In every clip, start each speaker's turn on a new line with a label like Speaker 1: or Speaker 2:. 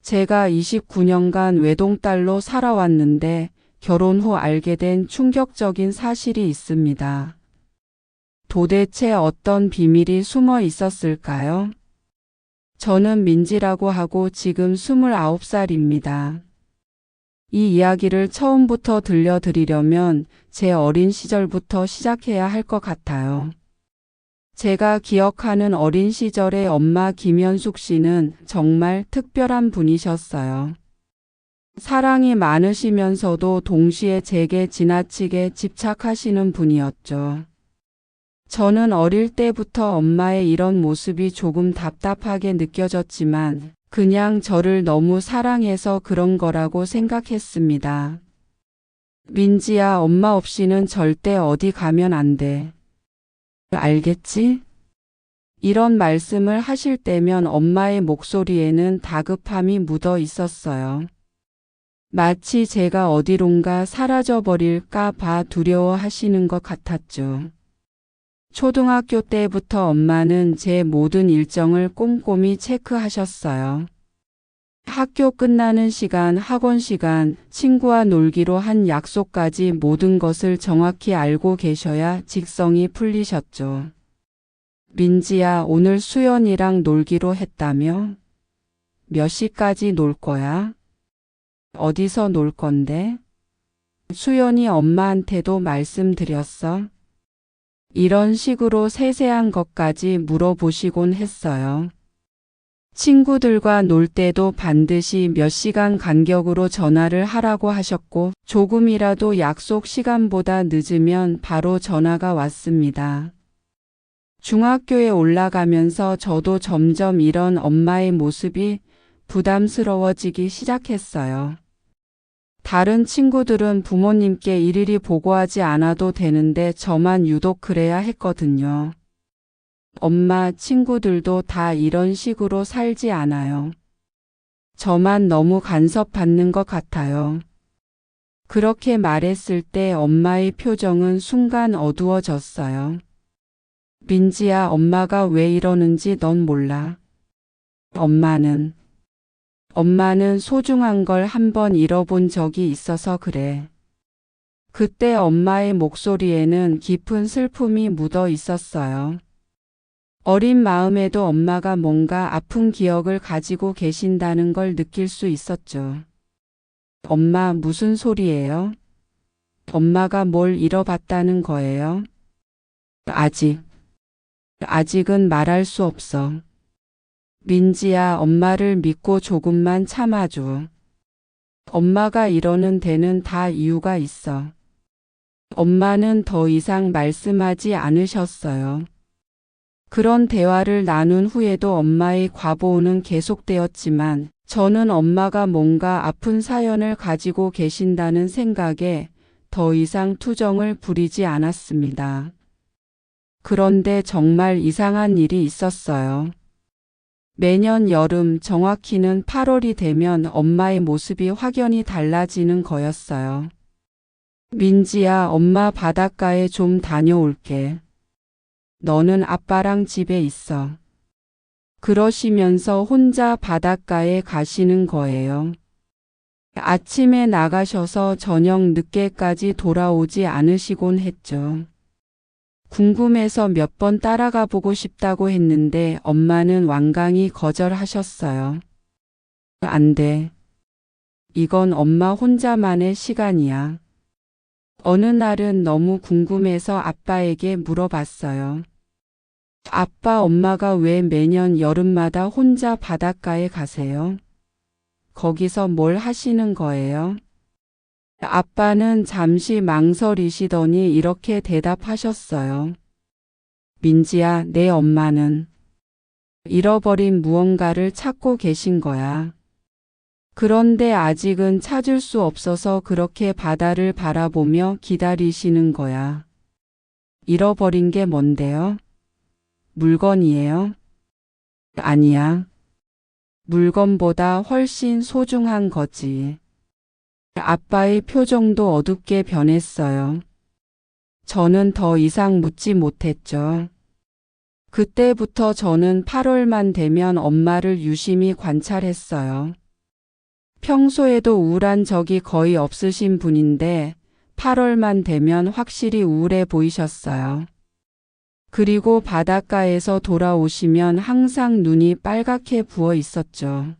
Speaker 1: 제가 29년간 외동딸로 살아왔는데 결혼 후 알게 된 충격적인 사실이 있습니다. 도대체 어떤 비밀이 숨어 있었을까요? 저는 민지라고 하고 지금 29살입니다. 이 이야기를 처음부터 들려드리려면 제 어린 시절부터 시작해야 할 것 같아요. 제가 기억하는 어린 시절의 엄마 김현숙 씨는 정말 특별한 분이셨어요. 사랑이 많으시면서도 동시에 제게 지나치게 집착하시는 분이었죠. 저는 어릴 때부터 엄마의 이런 모습이 조금 답답하게 느껴졌지만 그냥 저를 너무 사랑해서 그런 거라고 생각했습니다. 민지야, 엄마 없이는 절대 어디 가면 안 돼. 알겠지? 이런 말씀을 하실 때면 엄마의 목소리에는 다급함이 묻어 있었어요. 마치 제가 어디론가 사라져버릴까 봐 두려워하시는 것 같았죠. 초등학교 때부터 엄마는 제 모든 일정을 꼼꼼히 체크하셨어요. 학교 끝나는 시간, 학원 시간, 친구와 놀기로 한 약속까지 모든 것을 정확히 알고 계셔야 직성이 풀리셨죠. 민지야, 오늘 수연이랑 놀기로 했다며? 몇 시까지 놀 거야? 어디서 놀 건데? 수연이 엄마한테도 말씀드렸어? 이런 식으로 세세한 것까지 물어보시곤 했어요. 친구들과 놀 때도 반드시 몇 시간 간격으로 전화를 하라고 하셨고 조금이라도 약속 시간보다 늦으면 바로 전화가 왔습니다. 중학교에 올라가면서 저도 점점 이런 엄마의 모습이 부담스러워지기 시작했어요. 다른 친구들은 부모님께 일일이 보고하지 않아도 되는데 저만 유독 그래야 했거든요. 엄마, 친구들도 다 이런 식으로 살지 않아요. 저만 너무 간섭받는 것 같아요. 그렇게 말했을 때 엄마의 표정은 순간 어두워졌어요. 민지야, 엄마가 왜 이러는지 넌 몰라. 엄마는 소중한 걸 한 번 잃어본 적이 있어서 그래. 그때 엄마의 목소리에는 깊은 슬픔이 묻어 있었어요. 어린 마음에도 엄마가 뭔가 아픈 기억을 가지고 계신다는 걸 느낄 수 있었죠. 엄마, 무슨 소리예요? 엄마가 뭘 잃어봤다는 거예요? 아직은 말할 수 없어. 민지야, 엄마를 믿고 조금만 참아줘. 엄마가 이러는 데는 다 이유가 있어. 엄마는 더 이상 말씀하지 않으셨어요. 그런 대화를 나눈 후에도 엄마의 과보호는 계속되었지만 저는 엄마가 뭔가 아픈 사연을 가지고 계신다는 생각에 더 이상 투정을 부리지 않았습니다. 그런데 정말 이상한 일이 있었어요. 매년 여름, 정확히는 8월이 되면 엄마의 모습이 확연히 달라지는 거였어요. 민지야, 엄마 바닷가에 좀 다녀올게. 너는 아빠랑 집에 있어. 그러시면서 혼자 바닷가에 가시는 거예요. 아침에 나가셔서 저녁 늦게까지 돌아오지 않으시곤 했죠. 궁금해서 몇 번 따라가 보고 싶다고 했는데 엄마는 완강히 거절하셨어요. 안 돼. 이건 엄마 혼자만의 시간이야. 어느 날은 너무 궁금해서 아빠에게 물어봤어요. 아빠, 엄마가 왜 매년 여름마다 혼자 바닷가에 가세요? 거기서 뭘 하시는 거예요? 아빠는 잠시 망설이시더니 이렇게 대답하셨어요. 민지야, 내 엄마는 잃어버린 무언가를 찾고 계신 거야. 그런데 아직은 찾을 수 없어서 그렇게 바다를 바라보며 기다리시는 거야. 잃어버린 게 뭔데요? 물건이에요? 아니야. 물건보다 훨씬 소중한 거지. 아빠의 표정도 어둡게 변했어요. 저는 더 이상 묻지 못했죠. 그때부터 저는 8월만 되면 엄마를 유심히 관찰했어요. 평소에도 우울한 적이 거의 없으신 분인데 8월만 되면 확실히 우울해 보이셨어요. 그리고 바닷가에서 돌아오시면 항상 눈이 빨갛게 부어 있었죠.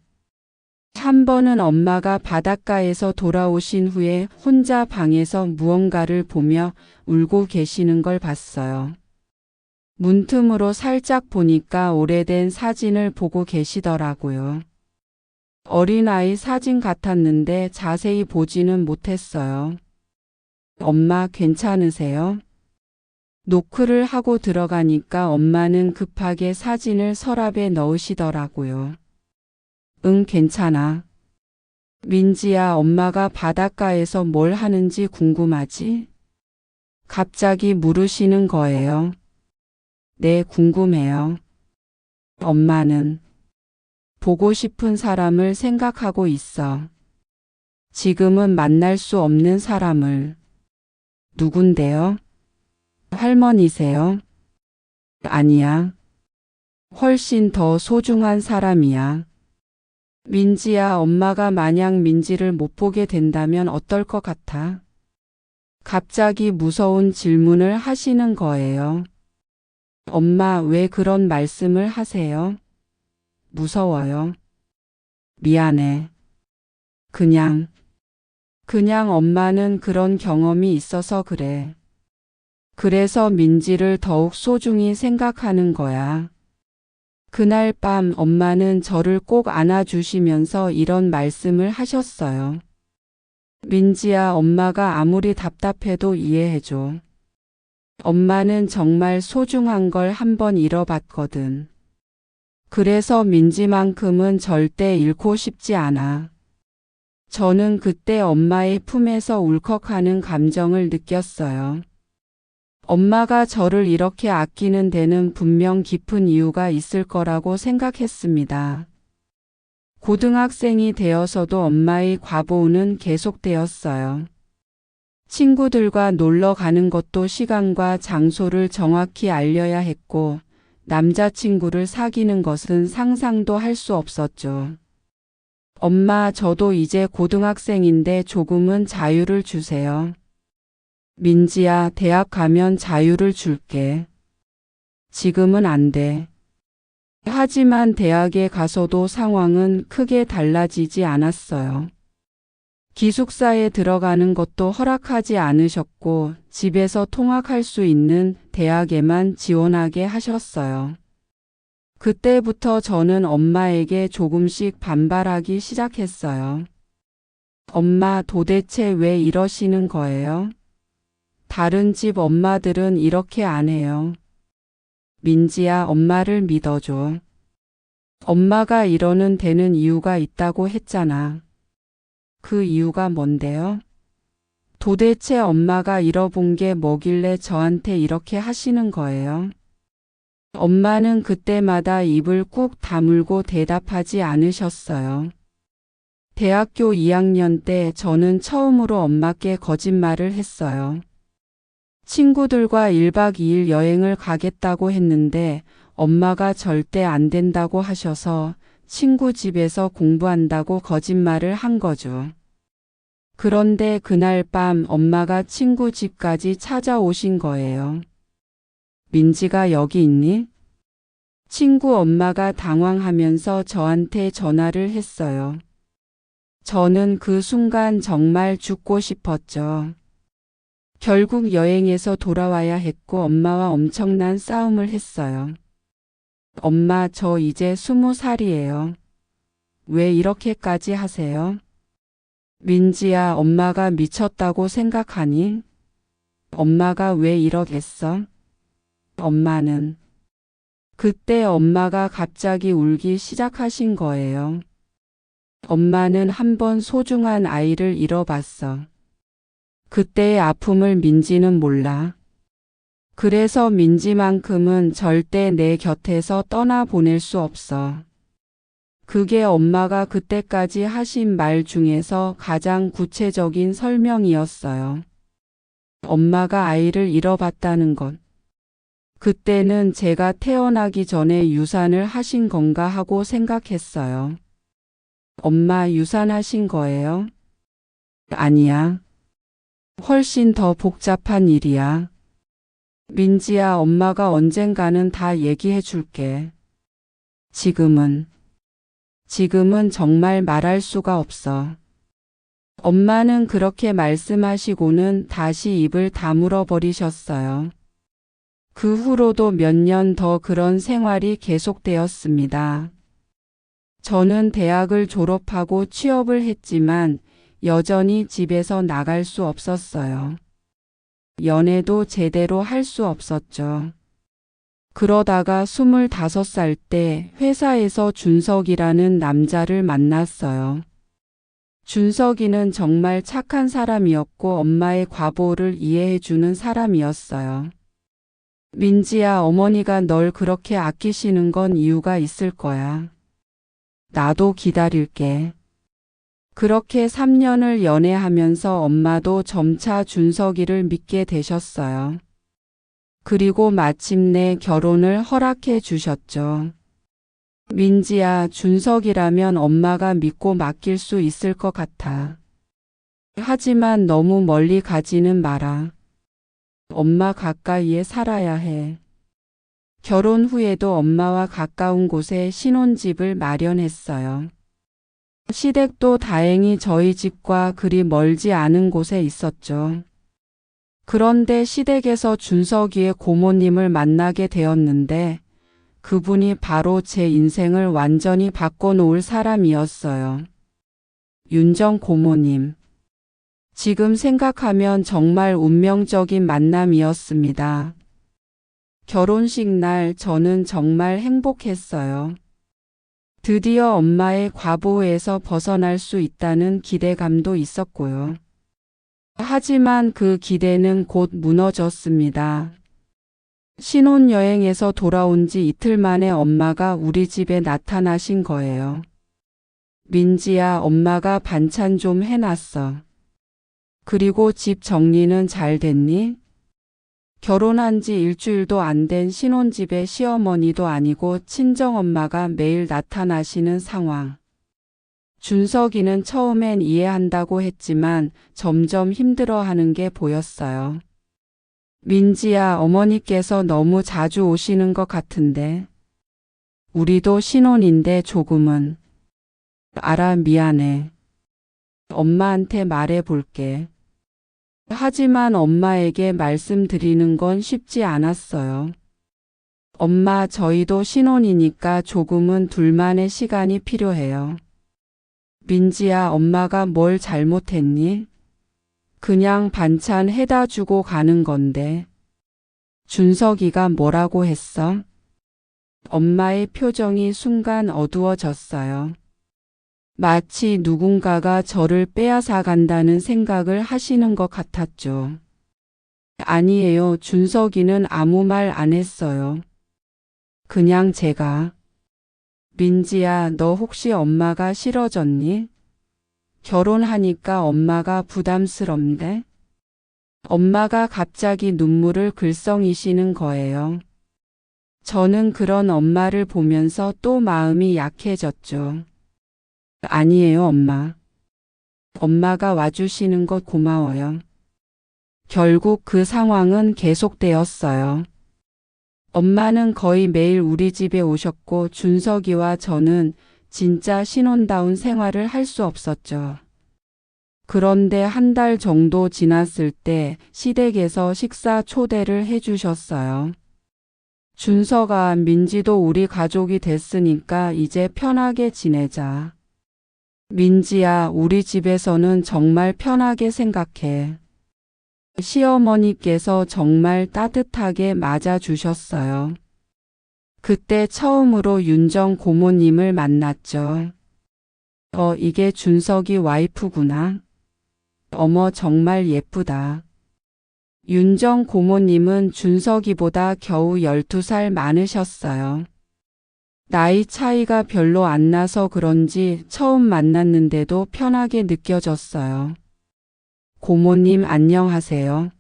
Speaker 1: 한 번은 엄마가 바닷가에서 돌아오신 후에 혼자 방에서 무언가를 보며 울고 계시는 걸 봤어요. 문틈으로 살짝 보니까 오래된 사진을 보고 계시더라고요. 어린아이 사진 같았는데 자세히 보지는 못했어요. 엄마 괜찮으세요? 노크를 하고 들어가니까 엄마는 급하게 사진을 서랍에 넣으시더라고요. 응, 괜찮아. 민지야, 엄마가 바닷가에서 뭘 하는지 궁금하지? 갑자기 물으시는 거예요. 네, 궁금해요. 엄마는 보고 싶은 사람을 생각하고 있어. 지금은 만날 수 없는 사람을. 누군데요? 할머니세요? 아니야. 훨씬 더 소중한 사람이야. 민지야, 엄마가 만약 민지를 못 보게 된다면 어떨 것 같아? 갑자기 무서운 질문을 하시는 거예요. 엄마, 왜 그런 말씀을 하세요? 무서워요. 미안해. 그냥 엄마는 그런 경험이 있어서 그래. 그래서 민지를 더욱 소중히 생각하는 거야. 그날 밤 엄마는 저를 꼭 안아주시면서 이런 말씀을 하셨어요. 민지야, 엄마가 아무리 답답해도 이해해줘. 엄마는 정말 소중한 걸 한 번 잃어봤거든. 그래서 민지만큼은 절대 잃고 싶지 않아. 저는 그때 엄마의 품에서 울컥하는 감정을 느꼈어요. 엄마가 저를 이렇게 아끼는 데는 분명 깊은 이유가 있을 거라고 생각했습니다. 고등학생이 되어서도 엄마의 과보는 계속되었어요. 친구들과 놀러 가는 것도 시간과 장소를 정확히 알려야 했고, 남자친구를 사귀는 것은 상상도 할 수 없었죠. 엄마, 저도 이제 고등학생인데 조금은 자유를 주세요. 민지야, 대학 가면 자유를 줄게. 지금은 안 돼. 하지만 대학에 가서도 상황은 크게 달라지지 않았어요. 기숙사에 들어가는 것도 허락하지 않으셨고 집에서 통학할 수 있는 대학에만 지원하게 하셨어요. 그때부터 저는 엄마에게 조금씩 반발하기 시작했어요. 엄마, 도대체 왜 이러시는 거예요? 다른 집 엄마들은 이렇게 안 해요. 민지야, 엄마를 믿어줘. 엄마가 이러는 데는 이유가 있다고 했잖아. 그 이유가 뭔데요? 도대체 엄마가 잃어본 게 뭐길래 저한테 이렇게 하시는 거예요? 엄마는 그때마다 입을 꾹 다물고 대답하지 않으셨어요. 대학교 2학년 때 저는 처음으로 엄마께 거짓말을 했어요. 친구들과 1박 2일 여행을 가겠다고 했는데 엄마가 절대 안 된다고 하셔서 친구 집에서 공부한다고 거짓말을 한 거죠. 그런데 그날 밤 엄마가 친구 집까지 찾아오신 거예요. 민지가 여기 있니? 친구 엄마가 당황하면서 저한테 전화를 했어요. 저는 그 순간 정말 죽고 싶었죠. 결국 여행에서 돌아와야 했고 엄마와 엄청난 싸움을 했어요. 엄마, 저 이제 20살이에요. 왜 이렇게까지 하세요? 민지야, 엄마가 미쳤다고 생각하니? 엄마가 왜 이러겠어? 엄마는 그때 엄마가 갑자기 울기 시작하신 거예요. 엄마는 한 번 소중한 아이를 잃어봤어. 그때의 아픔을 민지는 몰라. 그래서 민지만큼은 절대 내 곁에서 떠나보낼 수 없어. 그게 엄마가 그때까지 하신 말 중에서 가장 구체적인 설명이었어요. 엄마가 아이를 잃어봤다는 것. 그때는 제가 태어나기 전에 유산을 하신 건가 하고 생각했어요. 엄마 유산하신 거예요? 아니야. 훨씬 더 복잡한 일이야. 민지야, 엄마가 언젠가는 다 얘기해 줄게. 지금은 정말 말할 수가 없어. 엄마는 그렇게 말씀하시고는 다시 입을 다물어 버리셨어요. 그 후로도 몇 년 더 그런 생활이 계속되었습니다. 저는 대학을 졸업하고 취업을 했지만 여전히 집에서 나갈 수 없었어요. 연애도 제대로 할 수 없었죠. 그러다가 25살 때 회사에서 준석이라는 남자를 만났어요. 준석이는 정말 착한 사람이었고 엄마의 과보를 이해해주는 사람이었어요. 민지야, 어머니가 널 그렇게 아끼시는 건 이유가 있을 거야. 나도 기다릴게. 그렇게 3년을 연애하면서 엄마도 점차 준석이를 믿게 되셨어요. 그리고 마침내 결혼을 허락해 주셨죠. 민지야, 준석이라면 엄마가 믿고 맡길 수 있을 것 같아. 하지만 너무 멀리 가지는 마라. 엄마 가까이에 살아야 해. 결혼 후에도 엄마와 가까운 곳에 신혼집을 마련했어요. 시댁도 다행히 저희 집과 그리 멀지 않은 곳에 있었죠. 그런데 시댁에서 준석이의 고모님을 만나게 되었는데 그분이 바로 제 인생을 완전히 바꿔놓을 사람이었어요. 윤정 고모님. 지금 생각하면 정말 운명적인 만남이었습니다. 결혼식 날 저는 정말 행복했어요. 드디어 엄마의 과보에서 벗어날 수 있다는 기대감도 있었고요. 하지만 그 기대는 곧 무너졌습니다. 신혼여행에서 돌아온 지 이틀 만에 엄마가 우리 집에 나타나신 거예요. 민지야, 엄마가 반찬 좀 해놨어. 그리고 집 정리는 잘 됐니? 결혼한 지 일주일도 안 된 신혼집에 시어머니도 아니고 친정엄마가 매일 나타나시는 상황. 준석이는 처음엔 이해한다고 했지만 점점 힘들어하는 게 보였어요. 민지야, 어머니께서 너무 자주 오시는 것 같은데. 우리도 신혼인데 조금은. 알아, 미안해. 엄마한테 말해 볼게. 하지만 엄마에게 말씀드리는 건 쉽지 않았어요. 엄마, 저희도 신혼이니까 조금은 둘만의 시간이 필요해요. 민지야, 엄마가 뭘 잘못했니? 그냥 반찬 해다 주고 가는 건데. 준석이가 뭐라고 했어? 엄마의 표정이 순간 어두워졌어요. 마치 누군가가 저를 빼앗아 간다는 생각을 하시는 것 같았죠. 아니에요. 준석이는 아무 말 안 했어요. 그냥 제가. 민지야, 너 혹시 엄마가 싫어졌니? 결혼하니까 엄마가 부담스럽네? 엄마가 갑자기 눈물을 글썽이시는 거예요. 저는 그런 엄마를 보면서 또 마음이 약해졌죠. 아니에요, 엄마. 엄마가 와주시는 것 고마워요. 결국 그 상황은 계속되었어요. 엄마는 거의 매일 우리 집에 오셨고 준석이와 저는 진짜 신혼다운 생활을 할 수 없었죠. 그런데 한 달 정도 지났을 때 시댁에서 식사 초대를 해주셨어요. 준석아, 민지도 우리 가족이 됐으니까 이제 편하게 지내자. 민지야, 우리 집에서는 정말 편하게 생각해. 시어머니께서 정말 따뜻하게 맞아주셨어요. 그때 처음으로 윤정 고모님을 만났죠. 이게 준석이 와이프구나. 어머, 정말 예쁘다. 윤정 고모님은 준석이보다 겨우 12살 많으셨어요. 나이 차이가 별로 안 나서 그런지 처음 만났는데도 편하게 느껴졌어요. 고모님 안녕하세요.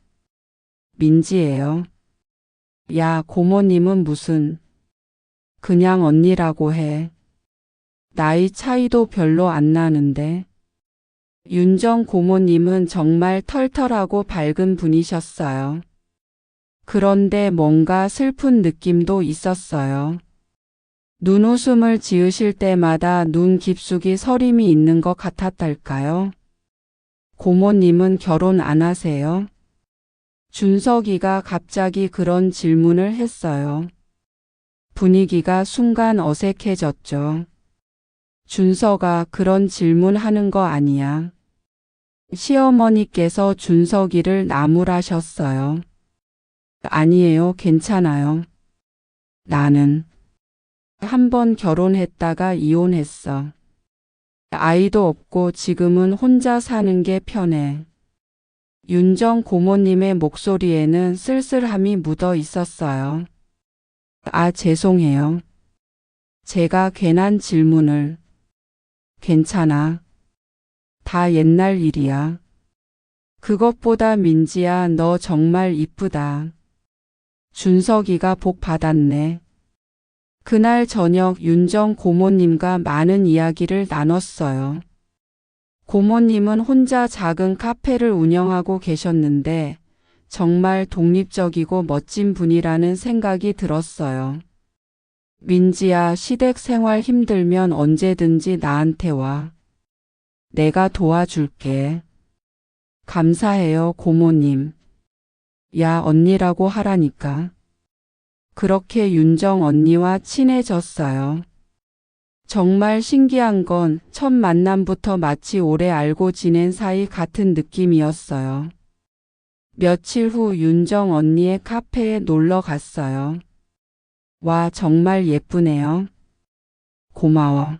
Speaker 1: 민지예요. 야, 고모님은 무슨. 그냥 언니라고 해. 나이 차이도 별로 안 나는데. 윤정 고모님은 정말 털털하고 밝은 분이셨어요. 그런데 뭔가 슬픈 느낌도 있었어요. 눈웃음을 지으실 때마다 눈 깊숙이 서림이 있는 것 같았달까요? 고모님은 결혼 안 하세요? 준석이가 갑자기 그런 질문을 했어요. 분위기가 순간 어색해졌죠. 준석아, 그런 질문 하는 거 아니야. 시어머니께서 준석이를 나무라셨어요. 아니에요, 괜찮아요. 나는 한 번 결혼했다가 이혼했어. 아이도 없고 지금은 혼자 사는 게 편해. 윤정 고모님의 목소리에는 쓸쓸함이 묻어 있었어요. 아, 죄송해요. 제가 괜한 질문을. 괜찮아. 다 옛날 일이야. 그것보다 민지야, 너 정말 이쁘다. 준석이가 복 받았네. 그날 저녁 윤정 고모님과 많은 이야기를 나눴어요. 고모님은 혼자 작은 카페를 운영하고 계셨는데 정말 독립적이고 멋진 분이라는 생각이 들었어요. 민지야, 시댁 생활 힘들면 언제든지 나한테 와. 내가 도와줄게. 감사해요, 고모님. 야, 언니라고 하라니까. 그렇게 윤정 언니와 친해졌어요. 정말 신기한 건 첫 만남부터 마치 오래 알고 지낸 사이 같은 느낌이었어요. 며칠 후 윤정 언니의 카페에 놀러 갔어요. 와, 정말 예쁘네요. 고마워.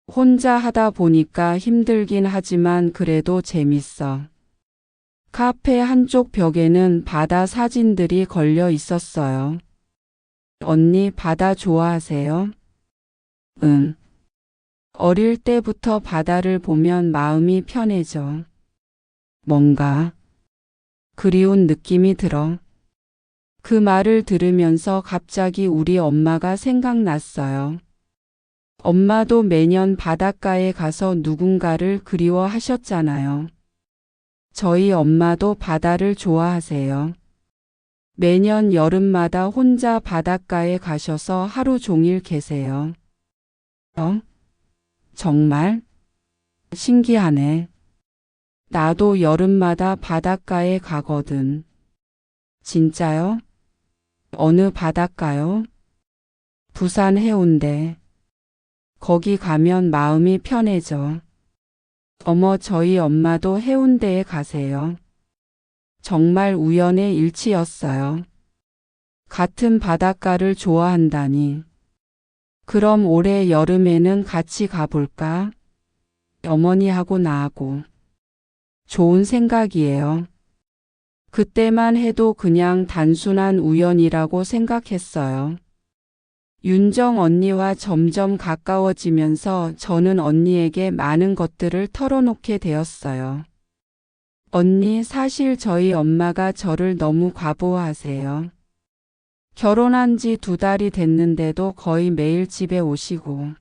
Speaker 1: 혼자 하다 보니까 힘들긴 하지만 그래도 재밌어. 카페 한쪽 벽에는 바다 사진들이 걸려 있었어요. 언니, 바다 좋아하세요? 응. 어릴 때부터 바다를 보면 마음이 편해져. 뭔가 그리운 느낌이 들어. 그 말을 들으면서 갑자기 우리 엄마가 생각났어요. 엄마도 매년 바닷가에 가서 누군가를 그리워하셨잖아요. 저희 엄마도 바다를 좋아하세요. 매년 여름마다 혼자 바닷가에 가셔서 하루 종일 계세요. 정말? 신기하네. 나도 여름마다 바닷가에 가거든. 진짜요? 어느 바닷가요? 부산 해운대. 거기 가면 마음이 편해져. 어머, 저희 엄마도 해운대에 가세요. 정말 우연의 일치였어요. 같은 바닷가를 좋아한다니. 그럼 올해 여름에는 같이 가볼까? 어머니하고 나하고. 좋은 생각이에요. 그때만 해도 그냥 단순한 우연이라고 생각했어요. 윤정 언니와 점점 가까워지면서 저는 언니에게 많은 것들을 털어놓게 되었어요. 언니, 사실 저희 엄마가 저를 너무 과부하세요. 결혼한 지 2달이 됐는데도 거의 매일 집에 오시고.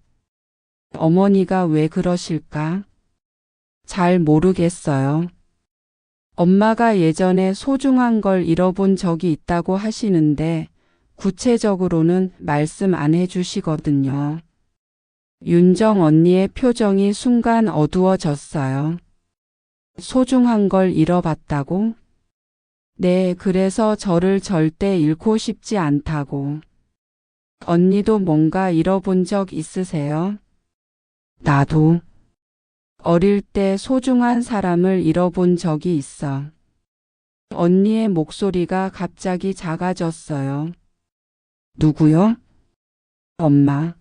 Speaker 1: 어머니가 왜 그러실까? 잘 모르겠어요. 엄마가 예전에 소중한 걸 잃어본 적이 있다고 하시는데 구체적으로는 말씀 안 해주시거든요. 윤정 언니의 표정이 순간 어두워졌어요. 소중한 걸 잃어봤다고? 네, 그래서 저를 절대 잃고 싶지 않다고. 언니도 뭔가 잃어본 적 있으세요? 나도. 어릴 때 소중한 사람을 잃어본 적이 있어. 언니의 목소리가 갑자기 작아졌어요. 누구요? 엄마.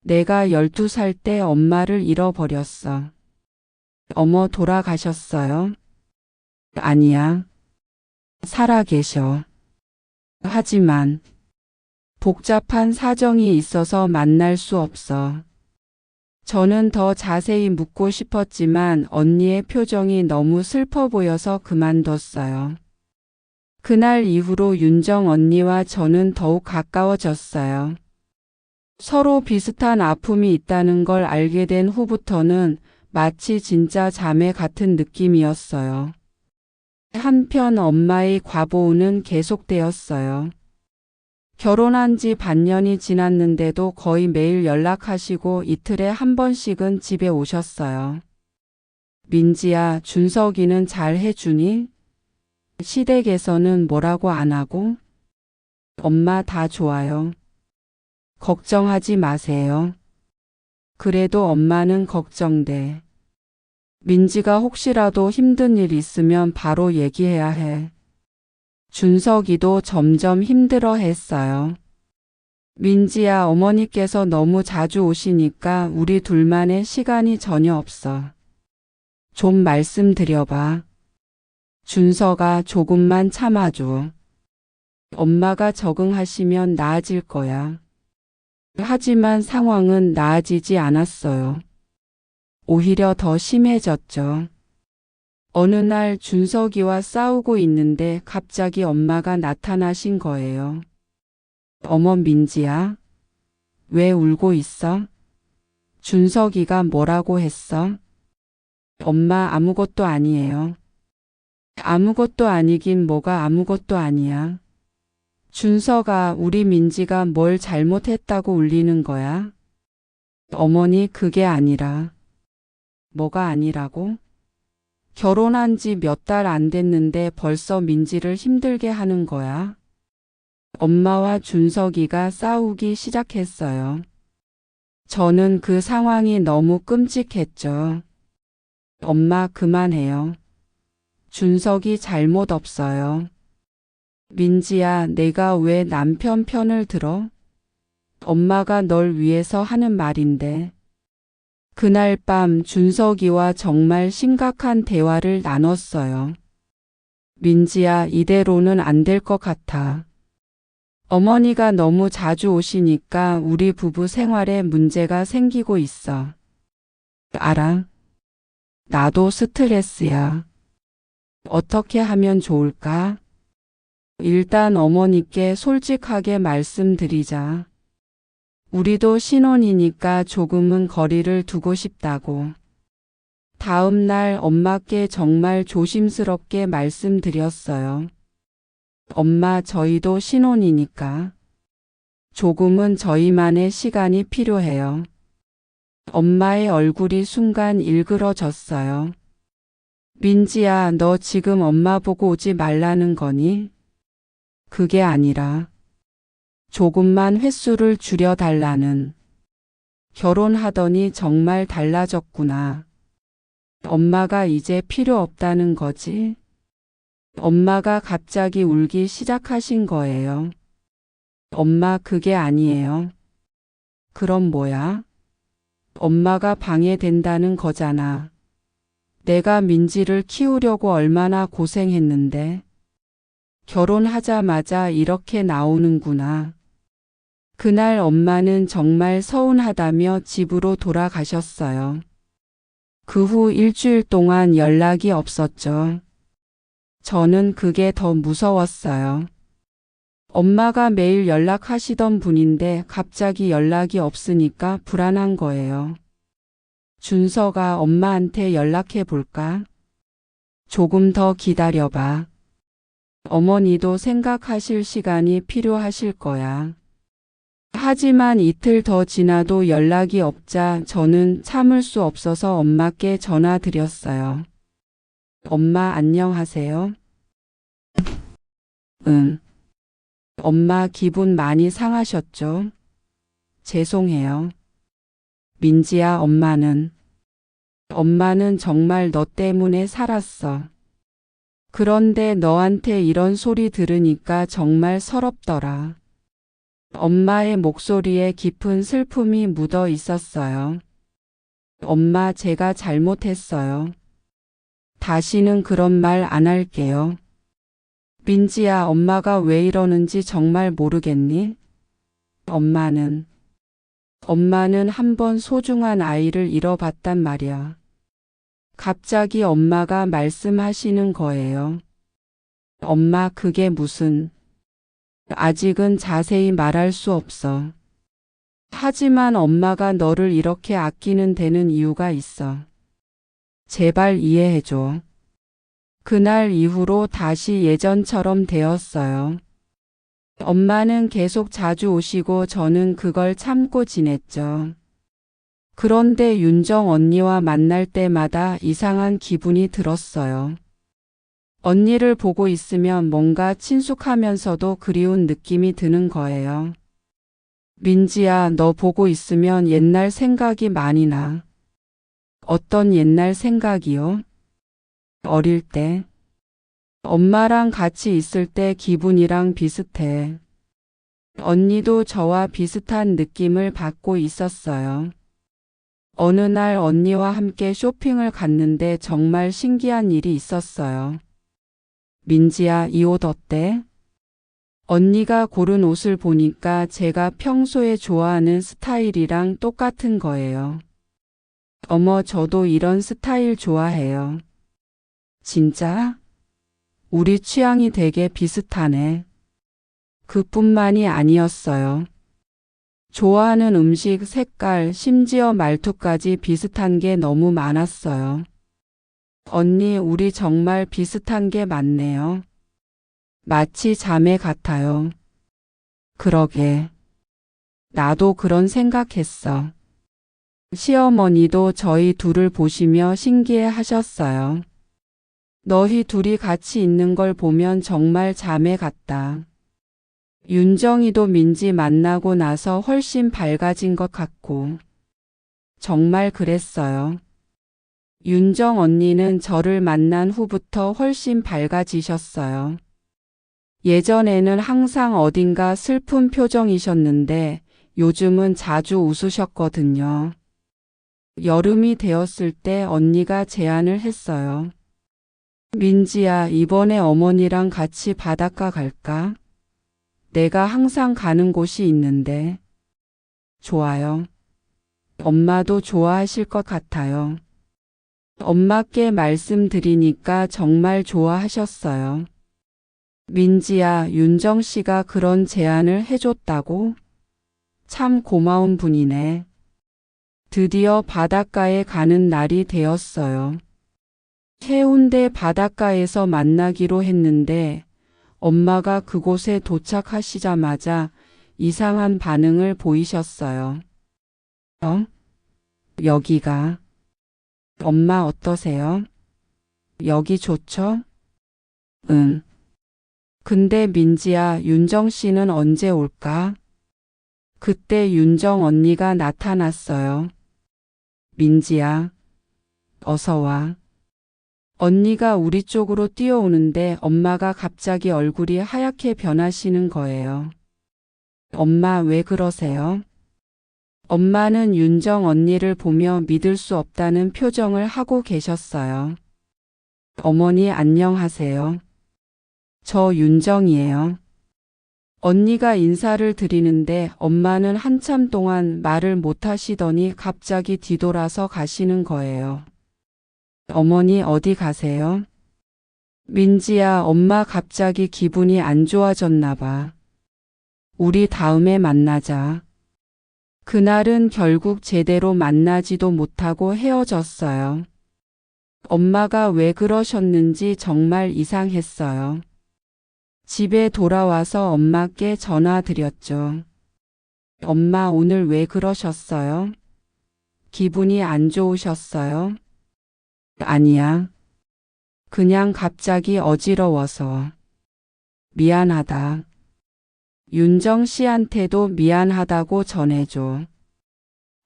Speaker 1: 내가 12살 때 엄마를 잃어버렸어. 어머, 돌아가셨어요? 아니야. 살아계셔. 하지만 복잡한 사정이 있어서 만날 수 없어. 저는 더 자세히 묻고 싶었지만 언니의 표정이 너무 슬퍼 보여서 그만뒀어요. 그날 이후로 윤정 언니와 저는 더욱 가까워졌어요. 서로 비슷한 아픔이 있다는 걸 알게 된 후부터는 마치 진짜 자매 같은 느낌이었어요. 한편 엄마의 과보호는 계속되었어요. 결혼한 지 반년이 지났는데도 거의 매일 연락하시고 이틀에 한 번씩은 집에 오셨어요. 민지야, 준석이는 잘 해주니? 시댁에서는 뭐라고 안 하고? 엄마 다 좋아요. 걱정하지 마세요. 그래도 엄마는 걱정돼. 민지가 혹시라도 힘든 일 있으면 바로 얘기해야 해. 준석이도 점점 힘들어 했어요. 민지야, 어머니께서 너무 자주 오시니까 우리 둘만의 시간이 전혀 없어. 좀 말씀드려봐. 준석아, 조금만 참아줘. 엄마가 적응하시면 나아질 거야. 하지만 상황은 나아지지 않았어요. 오히려 더 심해졌죠. 어느 날 준석이와 싸우고 있는데 갑자기 엄마가 나타나신 거예요. 어머 민지야, 왜 울고 있어? 준석이가 뭐라고 했어? 엄마 아무것도 아니에요. 아무것도 아니긴 뭐가 아무것도 아니야. 준석아, 우리 민지가 뭘 잘못했다고 울리는 거야? 어머니 그게 아니라. 뭐가 아니라고? 결혼한 지 몇 달 안 됐는데 벌써 민지를 힘들게 하는 거야? 엄마와 준석이가 싸우기 시작했어요. 저는 그 상황이 너무 끔찍했죠. 엄마 그만해요. 준석이 잘못 없어요. 민지야, 내가 왜 남편 편을 들어? 엄마가 널 위해서 하는 말인데. 그날 밤 준석이와 정말 심각한 대화를 나눴어요. 민지야, 이대로는 안 될 것 같아. 어머니가 너무 자주 오시니까 우리 부부 생활에 문제가 생기고 있어. 알아? 나도 스트레스야. 어떻게 하면 좋을까? 일단 어머니께 솔직하게 말씀드리자. 우리도 신혼이니까 조금은 거리를 두고 싶다고. 다음 날 엄마께 정말 조심스럽게 말씀드렸어요. 엄마, 저희도 신혼이니까 조금은 저희만의 시간이 필요해요. 엄마의 얼굴이 순간 일그러졌어요. 민지야, 너 지금 엄마 보고 오지 말라는 거니? 그게 아니라 조금만 횟수를 줄여달라는. 결혼하더니 정말 달라졌구나. 엄마가 이제 필요 없다는 거지? 엄마가 갑자기 울기 시작하신 거예요. 엄마 그게 아니에요. 그럼 뭐야? 엄마가 방해된다는 거잖아. 내가 민지를 키우려고 얼마나 고생했는데. 결혼하자마자 이렇게 나오는구나. 그날 엄마는 정말 서운하다며 집으로 돌아가셨어요. 그 후 일주일 동안 연락이 없었죠. 저는 그게 더 무서웠어요. 엄마가 매일 연락하시던 분인데 갑자기 연락이 없으니까 불안한 거예요. 준서가 엄마한테 연락해 볼까? 조금 더 기다려봐. 어머니도 생각하실 시간이 필요하실 거야. 하지만 이틀 더 지나도 연락이 없자 저는 참을 수 없어서 엄마께 전화드렸어요. 엄마 안녕하세요? 응. 엄마 기분 많이 상하셨죠? 죄송해요. 민지야, 엄마는 정말 너 때문에 살았어. 그런데 너한테 이런 소리 들으니까 정말 서럽더라. 엄마의 목소리에 깊은 슬픔이 묻어 있었어요. 엄마, 제가 잘못했어요. 다시는 그런 말 안 할게요. 민지야, 엄마가 왜 이러는지 정말 모르겠니? 엄마는 한 번 소중한 아이를 잃어봤단 말이야. 갑자기 엄마가 말씀하시는 거예요. 엄마, 그게 무슨... 아직은 자세히 말할 수 없어. 하지만 엄마가 너를 이렇게 아끼는 데는 이유가 있어. 제발 이해해줘. 그날 이후로 다시 예전처럼 되었어요. 엄마는 계속 자주 오시고 저는 그걸 참고 지냈죠. 그런데 윤정 언니와 만날 때마다 이상한 기분이 들었어요. 언니를 보고 있으면 뭔가 친숙하면서도 그리운 느낌이 드는 거예요. 민지야, 너 보고 있으면 옛날 생각이 많이 나. 어떤 옛날 생각이요? 어릴 때. 엄마랑 같이 있을 때 기분이랑 비슷해. 언니도 저와 비슷한 느낌을 받고 있었어요. 어느 날 언니와 함께 쇼핑을 갔는데 정말 신기한 일이 있었어요. 민지야, 이 옷 어때? 언니가 고른 옷을 보니까 제가 평소에 좋아하는 스타일이랑 똑같은 거예요. 어머, 저도 이런 스타일 좋아해요. 진짜? 우리 취향이 되게 비슷하네. 그뿐만이 아니었어요. 좋아하는 음식, 색깔, 심지어 말투까지 비슷한 게 너무 많았어요. 언니, 우리 정말 비슷한 게 많네요. 마치 자매 같아요. 그러게. 나도 그런 생각했어. 시어머니도 저희 둘을 보시며 신기해 하셨어요. 너희 둘이 같이 있는 걸 보면 정말 자매 같다. 윤정이도 민지 만나고 나서 훨씬 밝아진 것 같고. 정말 그랬어요. 윤정 언니는 저를 만난 후부터 훨씬 밝아지셨어요. 예전에는 항상 어딘가 슬픈 표정이셨는데 요즘은 자주 웃으셨거든요. 여름이 되었을 때 언니가 제안을 했어요. 민지야, 이번에 어머니랑 같이 바닷가 갈까? 내가 항상 가는 곳이 있는데. 좋아요. 엄마도 좋아하실 것 같아요. 엄마께 말씀드리니까 정말 좋아하셨어요. 민지야, 윤정 씨가 그런 제안을 해줬다고? 참 고마운 분이네. 드디어 바닷가에 가는 날이 되었어요. 해운대 바닷가에서 만나기로 했는데 엄마가 그곳에 도착하시자마자 이상한 반응을 보이셨어요. 여기가. 엄마 어떠세요? 여기 좋죠? 응. 근데 민지야, 윤정 씨는 언제 올까? 그때 윤정 언니가 나타났어요. 민지야, 어서 와. 언니가 우리 쪽으로 뛰어오는데 엄마가 갑자기 얼굴이 하얗게 변하시는 거예요. 엄마, 왜 그러세요? 엄마는 윤정 언니를 보며 믿을 수 없다는 표정을 하고 계셨어요. 어머니 안녕하세요. 저 윤정이에요. 언니가 인사를 드리는데 엄마는 한참 동안 말을 못 하시더니 갑자기 뒤돌아서 가시는 거예요. 어머니 어디 가세요? 민지야, 엄마 갑자기 기분이 안 좋아졌나 봐. 우리 다음에 만나자. 그날은 결국 제대로 만나지도 못하고 헤어졌어요. 엄마가 왜 그러셨는지 정말 이상했어요. 집에 돌아와서 엄마께 전화드렸죠. 엄마, 오늘 왜 그러셨어요? 기분이 안 좋으셨어요? 아니야. 그냥 갑자기 어지러워서. 미안하다. 윤정 씨한테도 미안하다고 전해줘.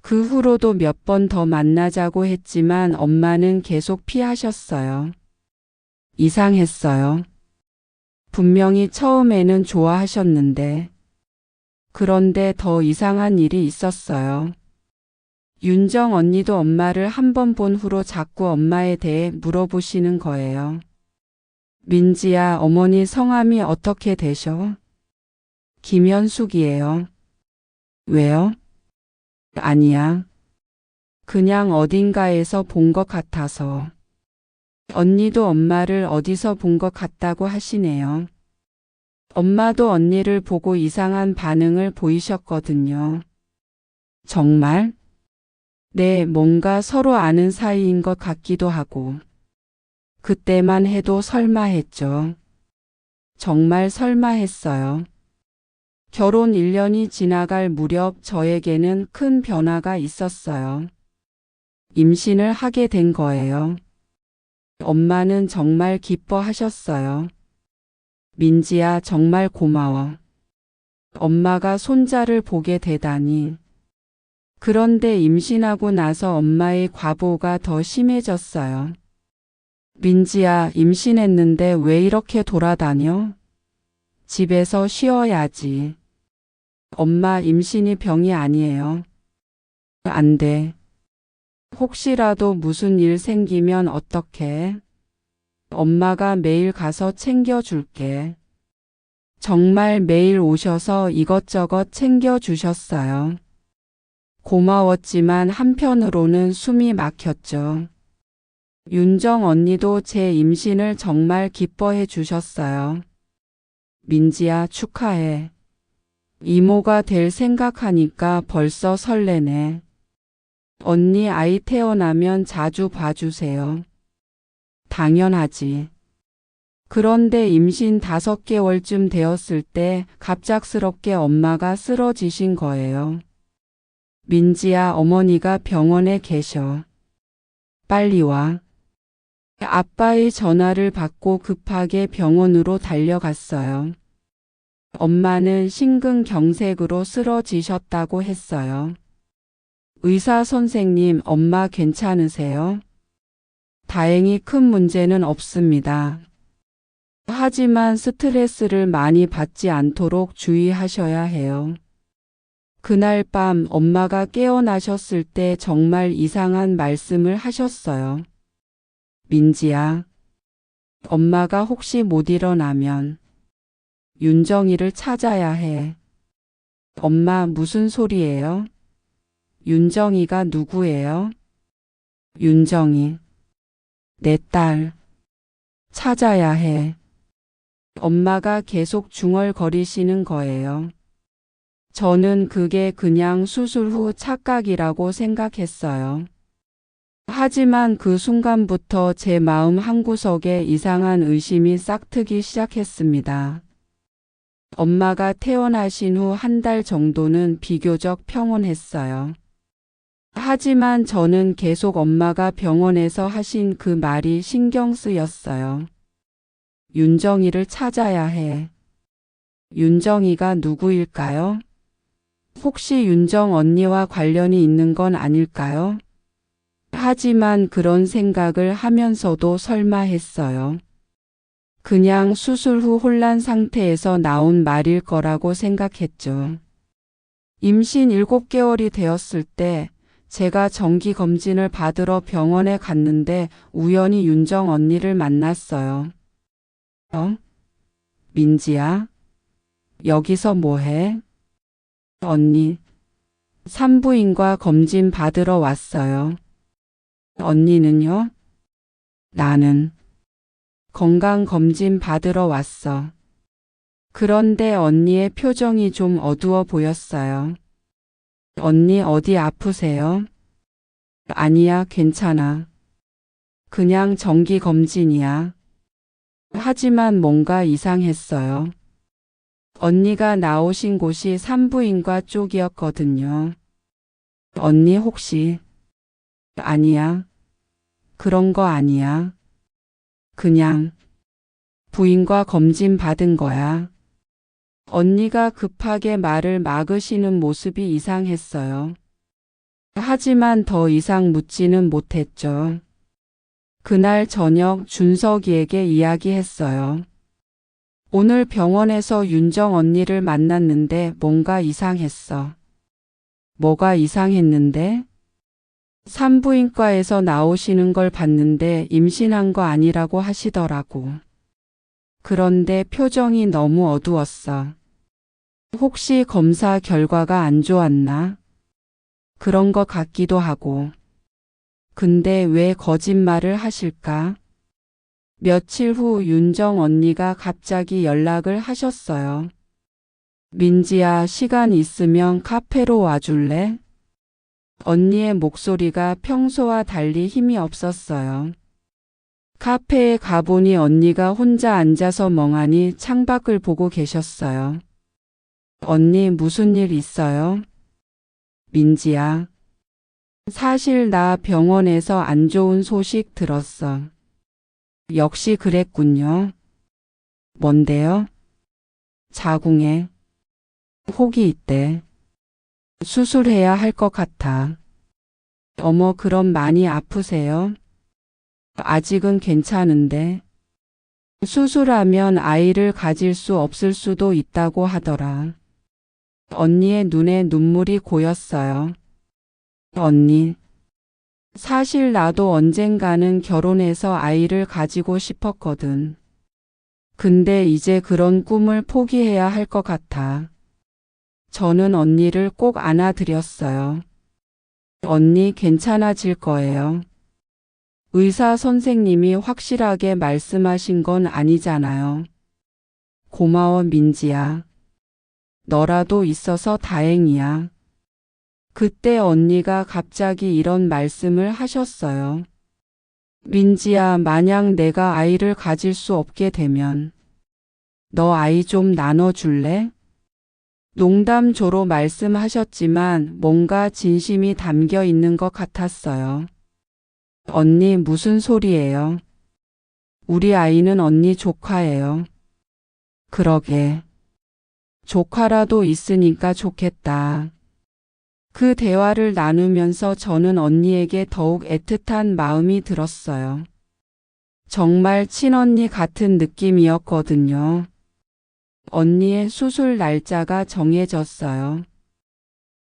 Speaker 1: 그 후로도 몇 번 더 만나자고 했지만 엄마는 계속 피하셨어요. 이상했어요. 분명히 처음에는 좋아하셨는데. 그런데 더 이상한 일이 있었어요. 윤정 언니도 엄마를 한 번 본 후로 자꾸 엄마에 대해 물어보시는 거예요. 민지야, 어머니 성함이 어떻게 되셔? 김현숙이에요. 왜요? 아니야. 그냥 어딘가에서 본 것 같아서. 언니도 엄마를 어디서 본 것 같다고 하시네요. 엄마도 언니를 보고 이상한 반응을 보이셨거든요. 정말? 네, 뭔가 서로 아는 사이인 것 같기도 하고. 그때만 해도 설마 했죠. 정말 설마 했어요. 결혼 1년이 지나갈 무렵 저에게는 큰 변화가 있었어요. 임신을 하게 된 거예요. 엄마는 정말 기뻐하셨어요. 민지야, 정말 고마워. 엄마가 손자를 보게 되다니. 그런데 임신하고 나서 엄마의 과보가 더 심해졌어요. 민지야, 임신했는데 왜 이렇게 돌아다녀? 집에서 쉬어야지. 엄마, 임신이 병이 아니에요. 안 돼. 혹시라도 무슨 일 생기면 어떡해? 엄마가 매일 가서 챙겨줄게. 정말 매일 오셔서 이것저것 챙겨주셨어요. 고마웠지만 한편으로는 숨이 막혔죠. 윤정 언니도 제 임신을 정말 기뻐해 주셨어요. 민지야, 축하해. 이모가 될 생각하니까 벌써 설레네. 언니 아이 태어나면 자주 봐주세요. 당연하지. 그런데 임신 5개월쯤 되었을 때 갑작스럽게 엄마가 쓰러지신 거예요. 민지야, 어머니가 병원에 계셔. 빨리 와. 아빠의 전화를 받고 급하게 병원으로 달려갔어요. 엄마는 심근경색으로 쓰러지셨다고 했어요. 의사 선생님, 엄마 괜찮으세요? 다행히 큰 문제는 없습니다. 하지만 스트레스를 많이 받지 않도록 주의하셔야 해요. 그날 밤 엄마가 깨어나셨을 때 정말 이상한 말씀을 하셨어요. 민지야, 엄마가 혹시 못 일어나면 윤정이를 찾아야 해. 엄마, 무슨 소리예요? 윤정이가 누구예요? 윤정이. 내 딸. 찾아야 해. 엄마가 계속 중얼거리시는 거예요. 저는 그게 그냥 수술 후 착각이라고 생각했어요. 하지만 그 순간부터 제 마음 한구석에 이상한 의심이 싹트기 시작했습니다. 엄마가 태어나신 후 1달 정도는 비교적 평온했어요. 하지만 저는 계속 엄마가 병원에서 하신 그 말이 신경 쓰였어요. 윤정이를 찾아야 해. 윤정이가 누구일까요? 혹시 윤정 언니와 관련이 있는 건 아닐까요? 하지만 그런 생각을 하면서도 설마 했어요. 그냥 수술 후 혼란 상태에서 나온 말일 거라고 생각했죠. 임신 7개월이 되었을 때 제가 정기검진을 받으러 병원에 갔는데 우연히 윤정 언니를 만났어요. 민지야? 여기서 뭐해? 언니, 산부인과 검진 받으러 왔어요. 언니는요? 나는 건강검진 받으러 왔어. 그런데 언니의 표정이 좀 어두워 보였어요. 언니 어디 아프세요? 아니야, 괜찮아. 그냥 정기검진이야. 하지만 뭔가 이상했어요. 언니가 나오신 곳이 산부인과 쪽이었거든요. 언니 혹시? 아니야. 그런 거 아니야. 그냥 부인과 검진 받은 거야. 언니가 급하게 말을 막으시는 모습이 이상했어요. 하지만 더 이상 묻지는 못했죠. 그날 저녁 준석이에게 이야기했어요. 오늘 병원에서 윤정 언니를 만났는데 뭔가 이상했어. 뭐가 이상했는데? 산부인과에서 나오시는 걸 봤는데 임신한 거 아니라고 하시더라고. 그런데 표정이 너무 어두웠어. 혹시 검사 결과가 안 좋았나? 그런 것 같기도 하고. 근데 왜 거짓말을 하실까? 며칠 후 윤정 언니가 갑자기 연락을 하셨어요. 민지야, 시간 있으면 카페로 와줄래? 언니의 목소리가 평소와 달리 힘이 없었어요. 카페에 가보니 언니가 혼자 앉아서 멍하니 창밖을 보고 계셨어요. 언니 무슨 일 있어요? 민지야. 사실 나 병원에서 안 좋은 소식 들었어. 역시 그랬군요. 뭔데요? 자궁에 혹이 있대. 수술해야 할 것 같아. 어머, 그럼 많이 아프세요? 아직은 괜찮은데. 수술하면 아이를 가질 수 없을 수도 있다고 하더라. 언니의 눈에 눈물이 고였어요. 언니, 사실 나도 언젠가는 결혼해서 아이를 가지고 싶었거든. 근데 이제 그런 꿈을 포기해야 할 것 같아. 저는 언니를 꼭 안아드렸어요. 언니 괜찮아질 거예요. 의사 선생님이 확실하게 말씀하신 건 아니잖아요. 고마워, 민지야. 너라도 있어서 다행이야. 그때 언니가 갑자기 이런 말씀을 하셨어요. 민지야, 만약 내가 아이를 가질 수 없게 되면 너 아이 좀 나눠줄래? 농담조로 말씀하셨지만 뭔가 진심이 담겨 있는 것 같았어요. 언니 무슨 소리예요? 우리 아이는 언니 조카예요. 그러게. 조카라도 있으니까 좋겠다. 그 대화를 나누면서 저는 언니에게 더욱 애틋한 마음이 들었어요. 정말 친언니 같은 느낌이었거든요. 언니의 수술 날짜가 정해졌어요.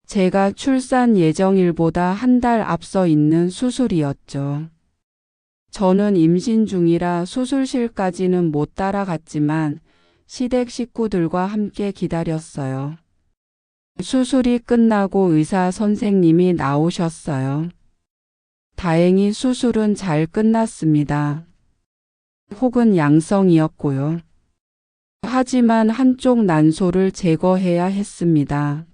Speaker 1: 제가 출산 예정일보다 한 달 앞서 있는 수술이었죠. 저는 임신 중이라 수술실까지는 못 따라갔지만 시댁 식구들과 함께 기다렸어요. 수술이 끝나고 의사 선생님이 나오셨어요. 다행히 수술은 잘 끝났습니다. 혹은 양성이었고요. 하지만 한쪽 난소를 제거해야 했습니다.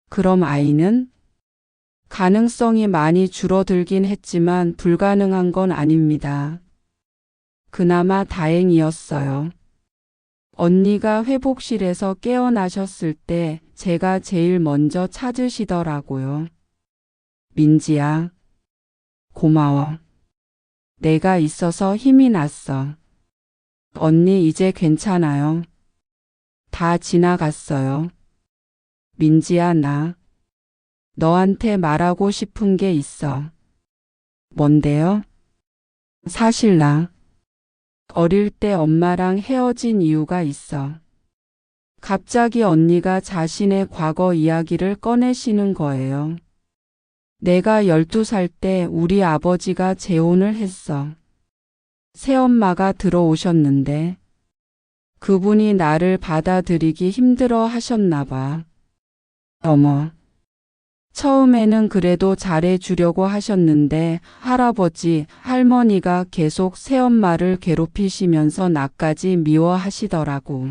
Speaker 1: 그럼 아이는? 가능성이 많이 줄어들긴 했지만 불가능한 건 아닙니다. 그나마 다행이었어요. 언니가 회복실에서 깨어나셨을 때 제가 제일 먼저 찾으시더라고요. 민지야, 고마워. 내가 있어서 힘이 났어. 언니 이제 괜찮아요. 다 지나갔어요. 민지야, 나 너한테 말하고 싶은 게 있어. 뭔데요? 사실 나 어릴 때 엄마랑 헤어진 이유가 있어. 갑자기 언니가 자신의 과거 이야기를 꺼내시는 거예요. 내가 12살 때 우리 아버지가 재혼을 했어. 새엄마가 들어오셨는데 그분이 나를 받아들이기 힘들어 하셨나 봐. 어머. 처음에는 그래도 잘해주려고 하셨는데 할아버지, 할머니가 계속 새엄마를 괴롭히시면서 나까지 미워하시더라고.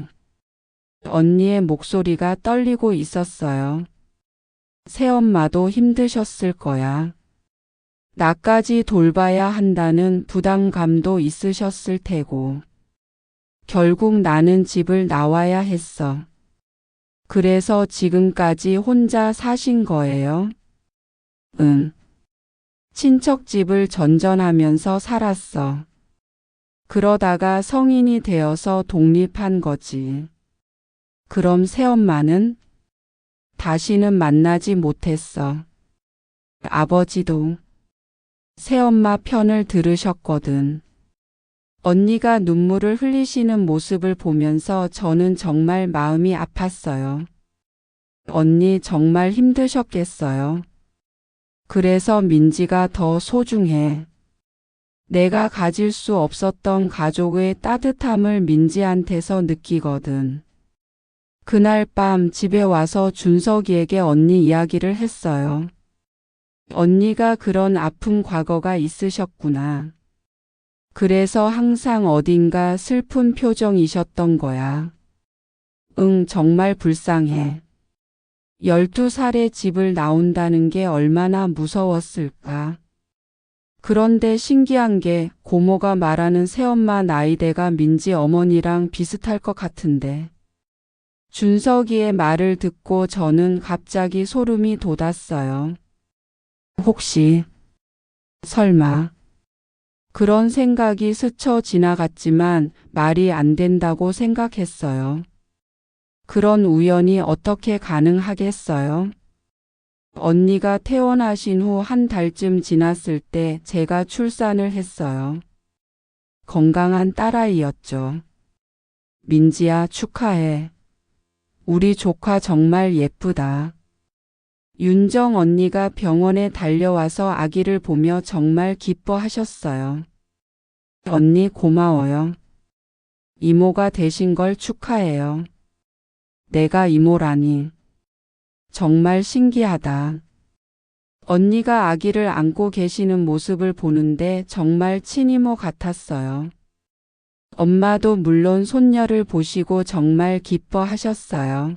Speaker 1: 언니의 목소리가 떨리고 있었어요. 새엄마도 힘드셨을 거야. 나까지 돌봐야 한다는 부담감도 있으셨을 테고. 결국 나는 집을 나와야 했어. 그래서 지금까지 혼자 사신 거예요? 응. 친척 집을 전전하면서 살았어. 그러다가 성인이 되어서 독립한 거지. 그럼 새엄마는? 다시는 만나지 못했어. 아버지도 새엄마 편을 들으셨거든. 언니가 눈물을 흘리시는 모습을 보면서 저는 정말 마음이 아팠어요. 언니 정말 힘드셨겠어요. 그래서 민지가 더 소중해. 내가 가질 수 없었던 가족의 따뜻함을 민지한테서 느끼거든. 그날 밤 집에 와서 준석이에게 언니 이야기를 했어요. 언니가 그런 아픈 과거가 있으셨구나. 그래서 항상 어딘가 슬픈 표정이셨던 거야. 응, 정말 불쌍해. 12살에 집을 나온다는 게 얼마나 무서웠을까. 그런데 신기한 게 고모가 말하는 새엄마 나이대가 민지 어머니랑 비슷할 것 같은데. 준석이의 말을 듣고 저는 갑자기 소름이 돋았어요. 혹시, 설마, 그런 생각이 스쳐 지나갔지만 말이 안 된다고 생각했어요. 그런 우연이 어떻게 가능하겠어요? 언니가 퇴원하신 후 한 달쯤 지났을 때 제가 출산을 했어요. 건강한 딸아이였죠. 민지야, 축하해. 우리 조카 정말 예쁘다. 윤정 언니가 병원에 달려와서 아기를 보며 정말 기뻐하셨어요. 언니 고마워요. 이모가 되신 걸 축하해요. 내가 이모라니. 정말 신기하다. 언니가 아기를 안고 계시는 모습을 보는데 정말 친이모 같았어요. 엄마도 물론 손녀를 보시고 정말 기뻐하셨어요.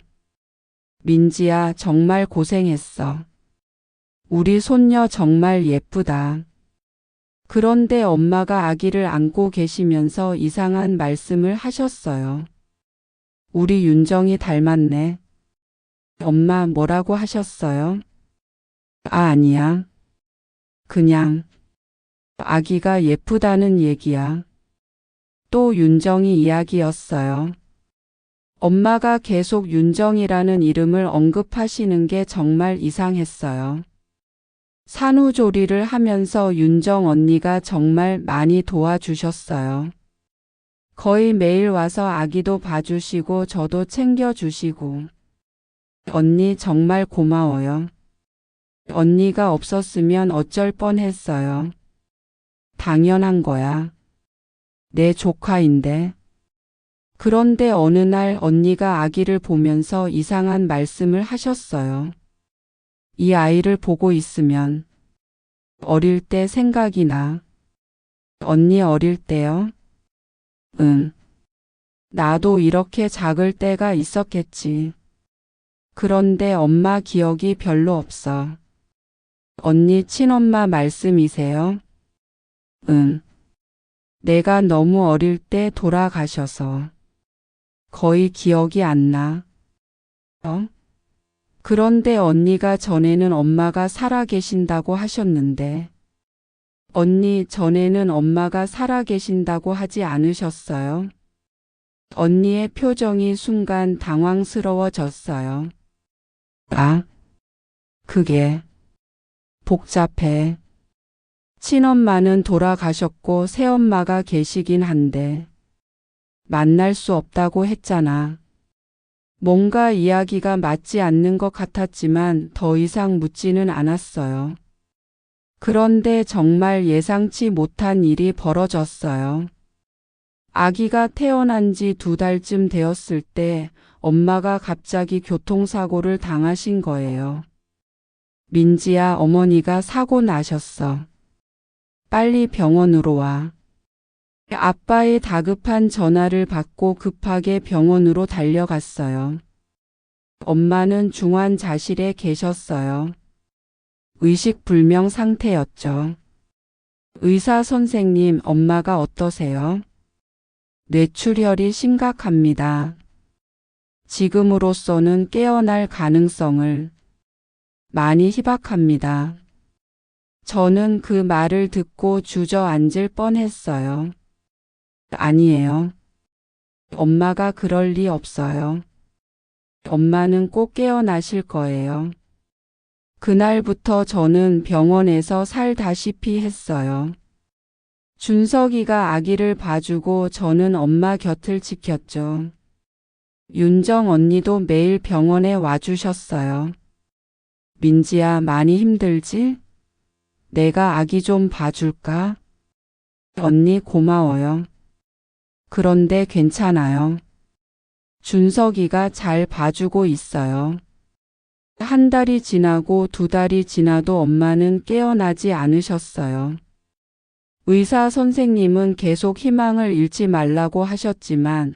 Speaker 1: 민지야, 정말 고생했어. 우리 손녀 정말 예쁘다. 그런데 엄마가 아기를 안고 계시면서 이상한 말씀을 하셨어요. 우리 윤정이 닮았네. 엄마 뭐라고 하셨어요? 아니야. 그냥 아기가 예쁘다는 얘기야. 또 윤정이 이야기였어요. 엄마가 계속 윤정이라는 이름을 언급하시는 게 정말 이상했어요. 산후조리를 하면서 윤정 언니가 정말 많이 도와주셨어요. 거의 매일 와서 아기도 봐주시고 저도 챙겨주시고. 언니 정말 고마워요. 언니가 없었으면 어쩔 뻔했어요. 당연한 거야. 내 조카인데. 그런데 어느 날 언니가 아기를 보면서 이상한 말씀을 하셨어요. 이 아이를 보고 있으면 어릴 때 생각이 나. 언니 어릴 때요? 응. 나도 이렇게 작을 때가 있었겠지. 그런데 엄마 기억이 별로 없어. 언니 친엄마 말씀이세요? 응. 내가 너무 어릴 때 돌아가셔서 거의 기억이 안 나. 그런데 언니가 전에는 엄마가 살아 계신다고 하셨는데. 언니 전에는 엄마가 살아 계신다고 하지 않으셨어요? 언니의 표정이 순간 당황스러워졌어요. 아, 그게 복잡해. 친엄마는 돌아가셨고 새엄마가 계시긴 한데 만날 수 없다고 했잖아. 뭔가 이야기가 맞지 않는 것 같았지만 더 이상 묻지는 않았어요. 그런데 정말 예상치 못한 일이 벌어졌어요. 아기가 태어난 지 2달쯤 되었을 때 엄마가 갑자기 교통사고를 당하신 거예요. 민지야, 어머니가 사고 나셨어. 빨리 병원으로 와. 아빠의 다급한 전화를 받고 급하게 병원으로 달려갔어요. 엄마는 중환자실에 계셨어요. 의식불명 상태였죠. 의사 선생님, 엄마가 어떠세요? 뇌출혈이 심각합니다. 지금으로서는 깨어날 가능성을 많이 희박합니다. 저는 그 말을 듣고 주저앉을 뻔했어요. 아니에요. 엄마가 그럴 리 없어요. 엄마는 꼭 깨어나실 거예요. 그날부터 저는 병원에서 살다시피 했어요. 준석이가 아기를 봐주고 저는 엄마 곁을 지켰죠. 윤정 언니도 매일 병원에 와주셨어요. 민지야, 많이 힘들지? 내가 아기 좀 봐줄까? 언니 고마워요. 그런데 괜찮아요. 준석이가 잘 봐주고 있어요. 한 달이 지나고 2달이 지나도 엄마는 깨어나지 않으셨어요. 의사 선생님은 계속 희망을 잃지 말라고 하셨지만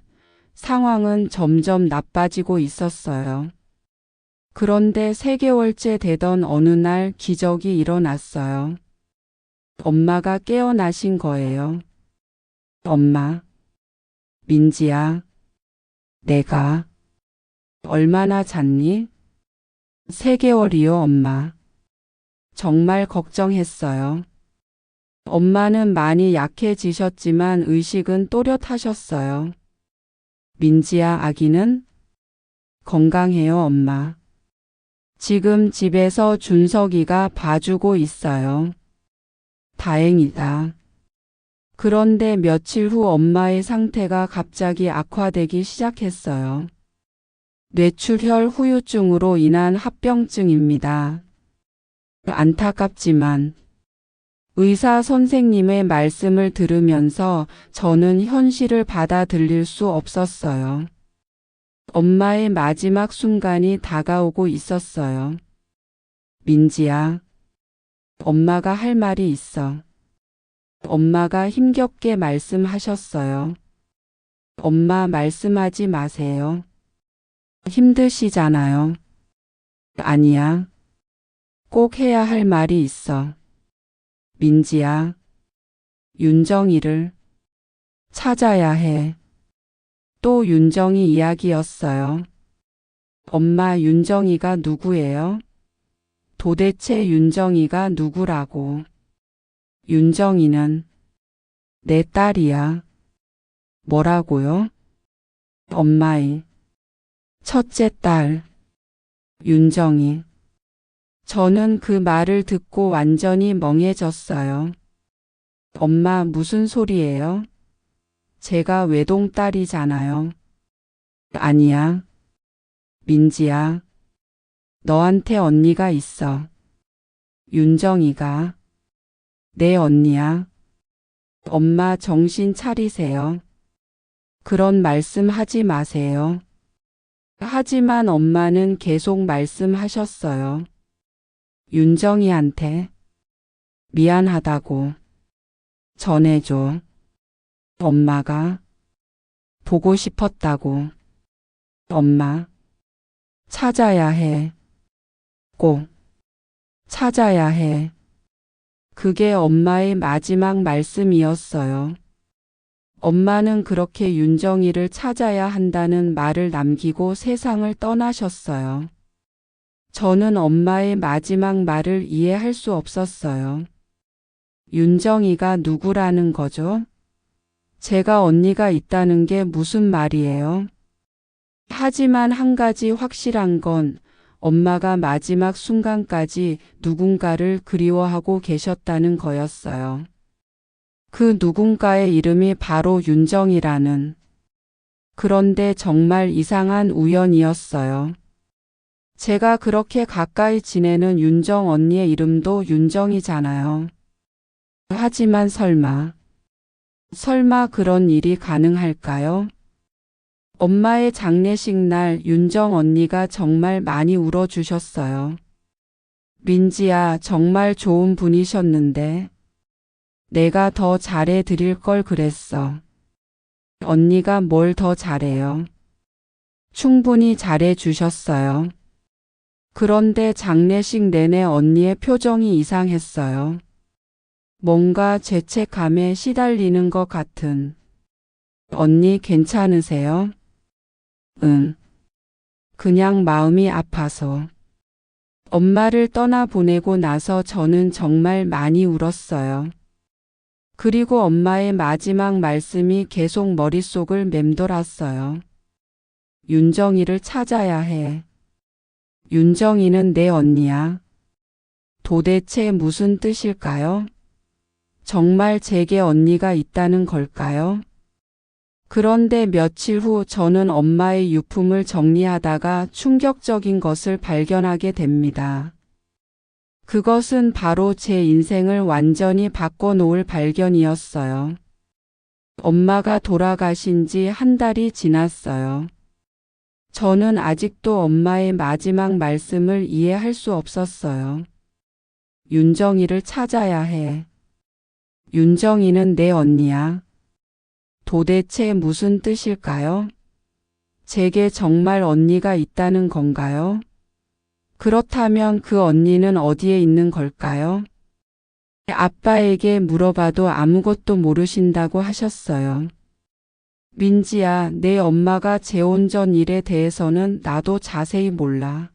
Speaker 1: 상황은 점점 나빠지고 있었어요. 그런데 3개월째 되던 어느 날 기적이 일어났어요. 엄마가 깨어나신 거예요. 엄마, 민지야, 내가 얼마나 잤니? 3개월이요, 엄마. 정말 걱정했어요. 엄마는 많이 약해지셨지만 의식은 또렷하셨어요. 민지야, 아기는? 건강해요, 엄마. 지금 집에서 준석이가 봐주고 있어요. 다행이다. 그런데 며칠 후 엄마의 상태가 갑자기 악화되기 시작했어요. 뇌출혈 후유증으로 인한 합병증입니다. 안타깝지만 의사 선생님의 말씀을 들으면서 저는 현실을 받아들일 수 없었어요. 엄마의 마지막 순간이 다가오고 있었어요. 민지야, 엄마가 할 말이 있어. 엄마가 힘겹게 말씀하셨어요. 엄마 말씀하지 마세요. 힘드시잖아요. 아니야. 꼭 해야 할 말이 있어. 민지야, 윤정이를 찾아야 해. 또 윤정이 이야기였어요. 엄마, 윤정이가 누구예요? 도대체 윤정이가 누구라고? 윤정이는 내 딸이야. 뭐라고요? 엄마의 첫째 딸, 윤정이. 저는 그 말을 듣고 완전히 멍해졌어요. 엄마, 무슨 소리예요? 제가 외동딸이잖아요. 아니야. 민지야, 너한테 언니가 있어. 윤정이가 내 언니야. 엄마, 정신 차리세요. 그런 말씀 하지 마세요. 하지만 엄마는 계속 말씀하셨어요. 윤정이한테 미안하다고 전해줘. 엄마가 보고 싶었다고. 엄마, 찾아야 해. 꼭 찾아야 해. 그게 엄마의 마지막 말씀이었어요. 엄마는 그렇게 윤정이를 찾아야 한다는 말을 남기고 세상을 떠나셨어요. 저는 엄마의 마지막 말을 이해할 수 없었어요. 윤정이가 누구라는 거죠? 제가 언니가 있다는 게 무슨 말이에요? 하지만 한 가지 확실한 건 엄마가 마지막 순간까지 누군가를 그리워하고 계셨다는 거였어요. 그 누군가의 이름이 바로 윤정이라는. 그런데 정말 이상한 우연이었어요. 제가 그렇게 가까이 지내는 윤정 언니의 이름도 윤정이잖아요. 하지만 설마 그런 일이 가능할까요? 엄마의 장례식 날 윤정 언니가 정말 많이 울어주셨어요. 민지야, 정말 좋은 분이셨는데 내가 더 잘해 드릴 걸 그랬어. 언니가 뭘 더 잘해요? 충분히 잘해 주셨어요. 그런데 장례식 내내 언니의 표정이 이상했어요. 뭔가 죄책감에 시달리는 것 같은. 언니 괜찮으세요? 응. 그냥 마음이 아파서. 엄마를 떠나보내고 나서 저는 정말 많이 울었어요. 그리고 엄마의 마지막 말씀이 계속 머릿속을 맴돌았어요. 윤정이를 찾아야 해. 윤정이는 내 언니야. 도대체 무슨 뜻일까요? 정말 제게 언니가 있다는 걸까요? 그런데 며칠 후 저는 엄마의 유품을 정리하다가 충격적인 것을 발견하게 됩니다. 그것은 바로 제 인생을 완전히 바꿔놓을 발견이었어요. 엄마가 돌아가신 지 한 달이 지났어요. 저는 아직도 엄마의 마지막 말씀을 이해할 수 없었어요. 윤정이를 찾아야 해. 윤정이는 내 언니야. 도대체 무슨 뜻일까요? 제게 정말 언니가 있다는 건가요? 그렇다면 그 언니는 어디에 있는 걸까요? 아빠에게 물어봐도 아무것도 모르신다고 하셨어요. 민지야, 내 엄마가 재혼 전 일에 대해서는 나도 자세히 몰라.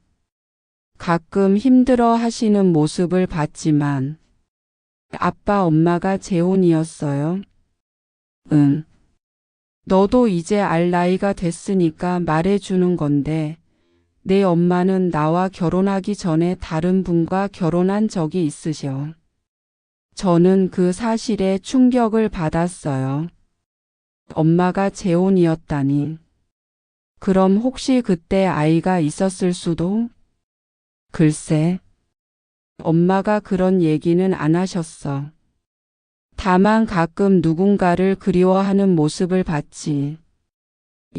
Speaker 1: 가끔 힘들어 하시는 모습을 봤지만 아빠 엄마가 재혼이었어요. 응. 너도 이제 알 나이가 됐으니까 말해주는 건데 내 엄마는 나와 결혼하기 전에 다른 분과 결혼한 적이 있으셔. 저는 그 사실에 충격을 받았어요. 엄마가 재혼이었다니. 그럼 혹시 그때 아이가 있었을 수도? 글쎄, 엄마가 그런 얘기는 안 하셨어. 다만 가끔 누군가를 그리워하는 모습을 봤지.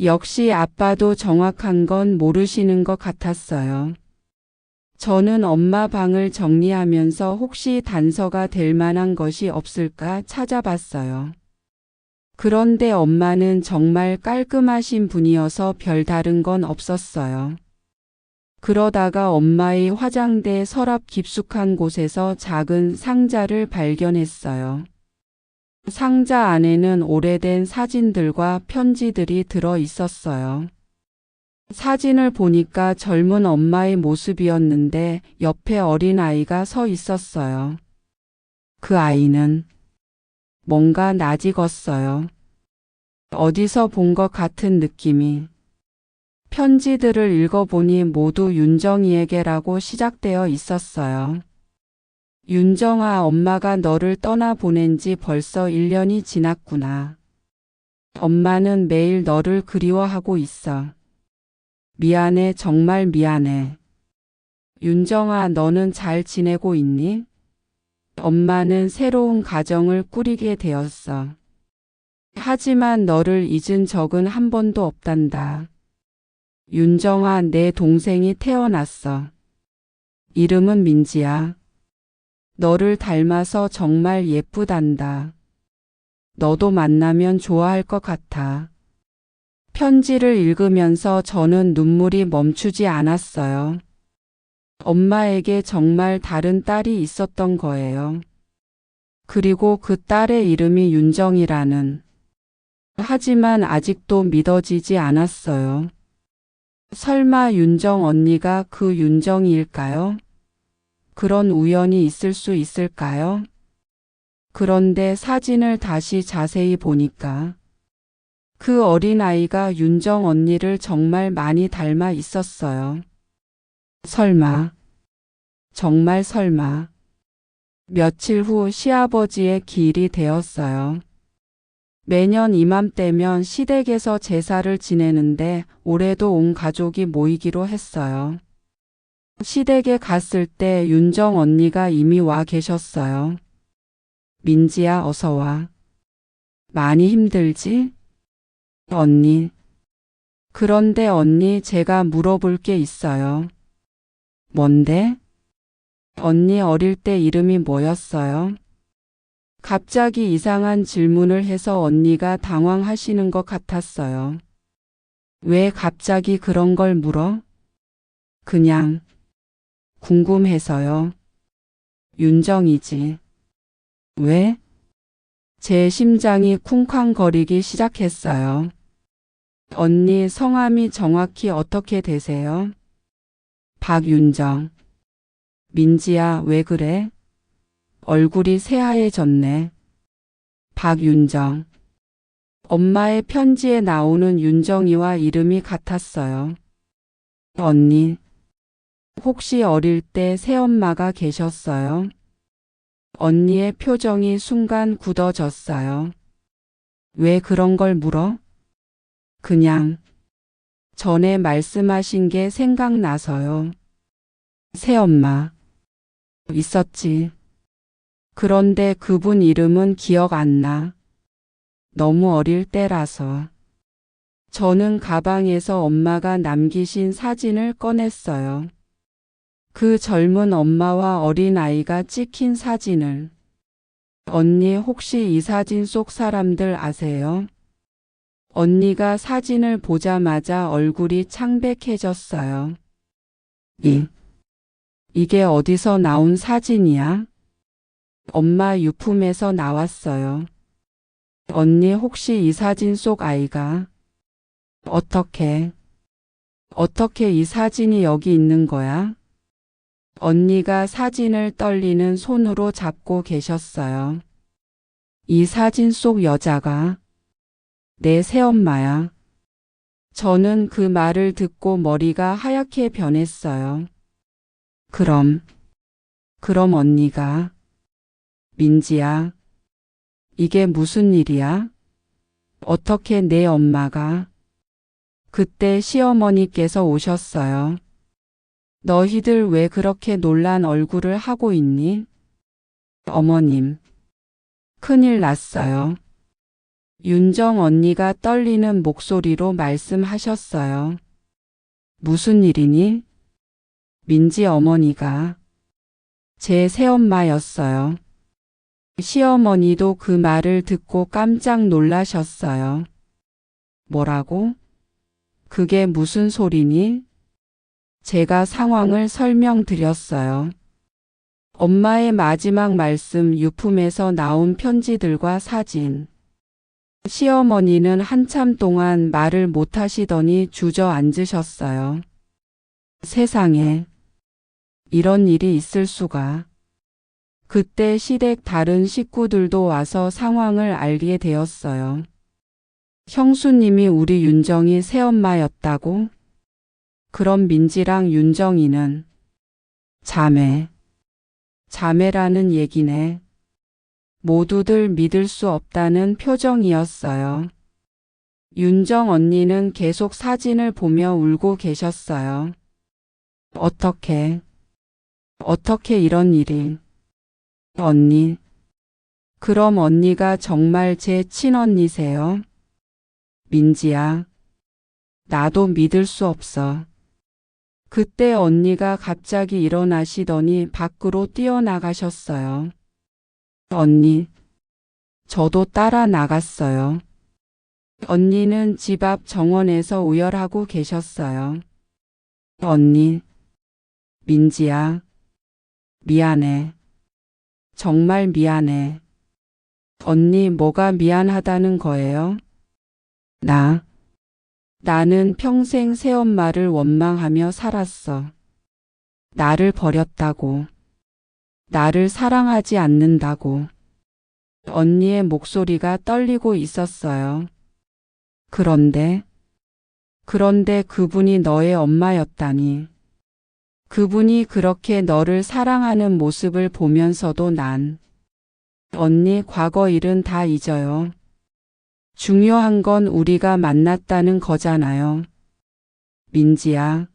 Speaker 1: 역시 아빠도 정확한 건 모르시는 것 같았어요. 저는 엄마 방을 정리하면서 혹시 단서가 될 만한 것이 없을까 찾아봤어요. 그런데 엄마는 정말 깔끔하신 분이어서 별다른 건 없었어요. 그러다가 엄마의 화장대 서랍 깊숙한 곳에서 작은 상자를 발견했어요. 상자 안에는 오래된 사진들과 편지들이 들어 있었어요. 사진을 보니까 젊은 엄마의 모습이었는데 옆에 어린아이가 서 있었어요. 그 아이는 뭔가 낯익었어요. 어디서 본 것 같은 느낌이. 편지들을 읽어보니 모두 윤정이에게라고 시작되어 있었어요. 윤정아, 엄마가 너를 떠나보낸 지 벌써 1년이 지났구나. 엄마는 매일 너를 그리워하고 있어. 미안해, 정말 미안해. 윤정아, 너는 잘 지내고 있니? 엄마는 새로운 가정을 꾸리게 되었어. 하지만 너를 잊은 적은 한 번도 없단다. 윤정아, 내 동생이 태어났어. 이름은 민지야. 너를 닮아서 정말 예쁘단다. 너도 만나면 좋아할 것 같아. 편지를 읽으면서 저는 눈물이 멈추지 않았어요. 엄마에게 정말 다른 딸이 있었던 거예요. 그리고 그 딸의 이름이 윤정이라는. 하지만 아직도 믿어지지 않았어요. 설마 윤정 언니가 그 윤정이일까요? 그런 우연이 있을 수 있을까요? 그런데 사진을 다시 자세히 보니까 그 어린아이가 윤정 언니를 정말 많이 닮아 있었어요. 설마, 정말 설마. 며칠 후 시아버지의 기일이 되었어요. 매년 이맘때면 시댁에서 제사를 지내는데 올해도 온 가족이 모이기로 했어요. 시댁에 갔을 때 윤정 언니가 이미 와 계셨어요. 민지야, 어서 와. 많이 힘들지? 언니. 그런데 언니, 제가 물어볼 게 있어요. 뭔데? 언니 어릴 때 이름이 뭐였어요? 갑자기 이상한 질문을 해서 언니가 당황하시는 것 같았어요. 왜 갑자기 그런 걸 물어? 그냥 궁금해서요. 윤정이지. 왜? 제 심장이 쿵쾅거리기 시작했어요. 언니 성함이 정확히 어떻게 되세요? 박윤정. 민지야, 왜 그래? 얼굴이 새하얘졌네. 박윤정. 엄마의 편지에 나오는 윤정이와 이름이 같았어요. 언니, 혹시 어릴 때 새엄마가 계셨어요? 언니의 표정이 순간 굳어졌어요. 왜 그런 걸 물어? 그냥 전에 말씀하신 게 생각나서요. 새엄마. 있었지. 그런데 그분 이름은 기억 안 나. 너무 어릴 때라서. 저는 가방에서 엄마가 남기신 사진을 꺼냈어요. 그 젊은 엄마와 어린 아이가 찍힌 사진을. 언니, 혹시 이 사진 속 사람들 아세요? 언니가 사진을 보자마자 얼굴이 창백해졌어요. 이게 어디서 나온 사진이야? 엄마 유품에서 나왔어요. 언니 혹시 이 사진 속 아이가 어떻게 이 사진이 여기 있는 거야? 언니가 사진을 떨리는 손으로 잡고 계셨어요. 이 사진 속 여자가 내 새엄마야. 저는 그 말을 듣고 머리가 하얗게 변했어요. 그럼 언니가 민지야, 이게 무슨 일이야? 어떻게 내 엄마가? 그때 시어머니께서 오셨어요. 너희들 왜 그렇게 놀란 얼굴을 하고 있니? 어머님, 큰일 났어요. 윤정 언니가 떨리는 목소리로 말씀하셨어요. 무슨 일이니? 민지 어머니가 제 새엄마였어요. 시어머니도 그 말을 듣고 깜짝 놀라셨어요. 뭐라고? 그게 무슨 소리니? 제가 상황을 설명드렸어요. 엄마의 마지막 말씀, 유품에서 나온 편지들과 사진. 시어머니는 한참 동안 말을 못하시더니 주저앉으셨어요. 세상에, 이런 일이 있을 수가. 그때 시댁 다른 식구들도 와서 상황을 알게 되었어요. 형수님이 우리 윤정이 새엄마였다고? 그럼 민지랑 윤정이는 자매라는 얘기네. 모두들 믿을 수 없다는 표정이었어요. 윤정 언니는 계속 사진을 보며 울고 계셨어요. 어떻게 이런 일이. 언니, 그럼 언니가 정말 제 친언니세요? 민지야, 나도 믿을 수 없어. 그때 언니가 갑자기 일어나시더니 밖으로 뛰어나가셨어요. 언니, 저도 따라 나갔어요. 언니는 집 앞 정원에서 우열하고 계셨어요. 언니, 민지야, 미안해. 정말 미안해. 언니 뭐가 미안하다는 거예요? 나는 평생 새엄마를 원망하며 살았어. 나를 버렸다고. 나를 사랑하지 않는다고. 언니의 목소리가 떨리고 있었어요. 그런데 그분이 너의 엄마였다니. 그분이 그렇게 너를 사랑하는 모습을 보면서도 난 언니 과거 일은 다 잊어요. 중요한 건 우리가 만났다는 거잖아요. 민지야,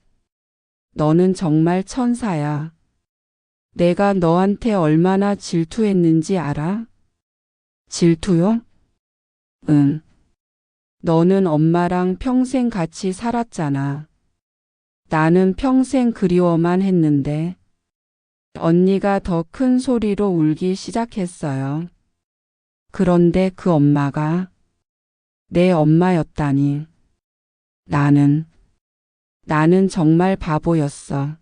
Speaker 1: 너는 정말 천사야. 내가 너한테 얼마나 질투했는지 알아? 질투요? 응. 너는 엄마랑 평생 같이 살았잖아. 나는 평생 그리워만 했는데. 언니가 더 큰 소리로 울기 시작했어요. 그런데 그 엄마가 내 엄마였다니. 나는 정말 바보였어.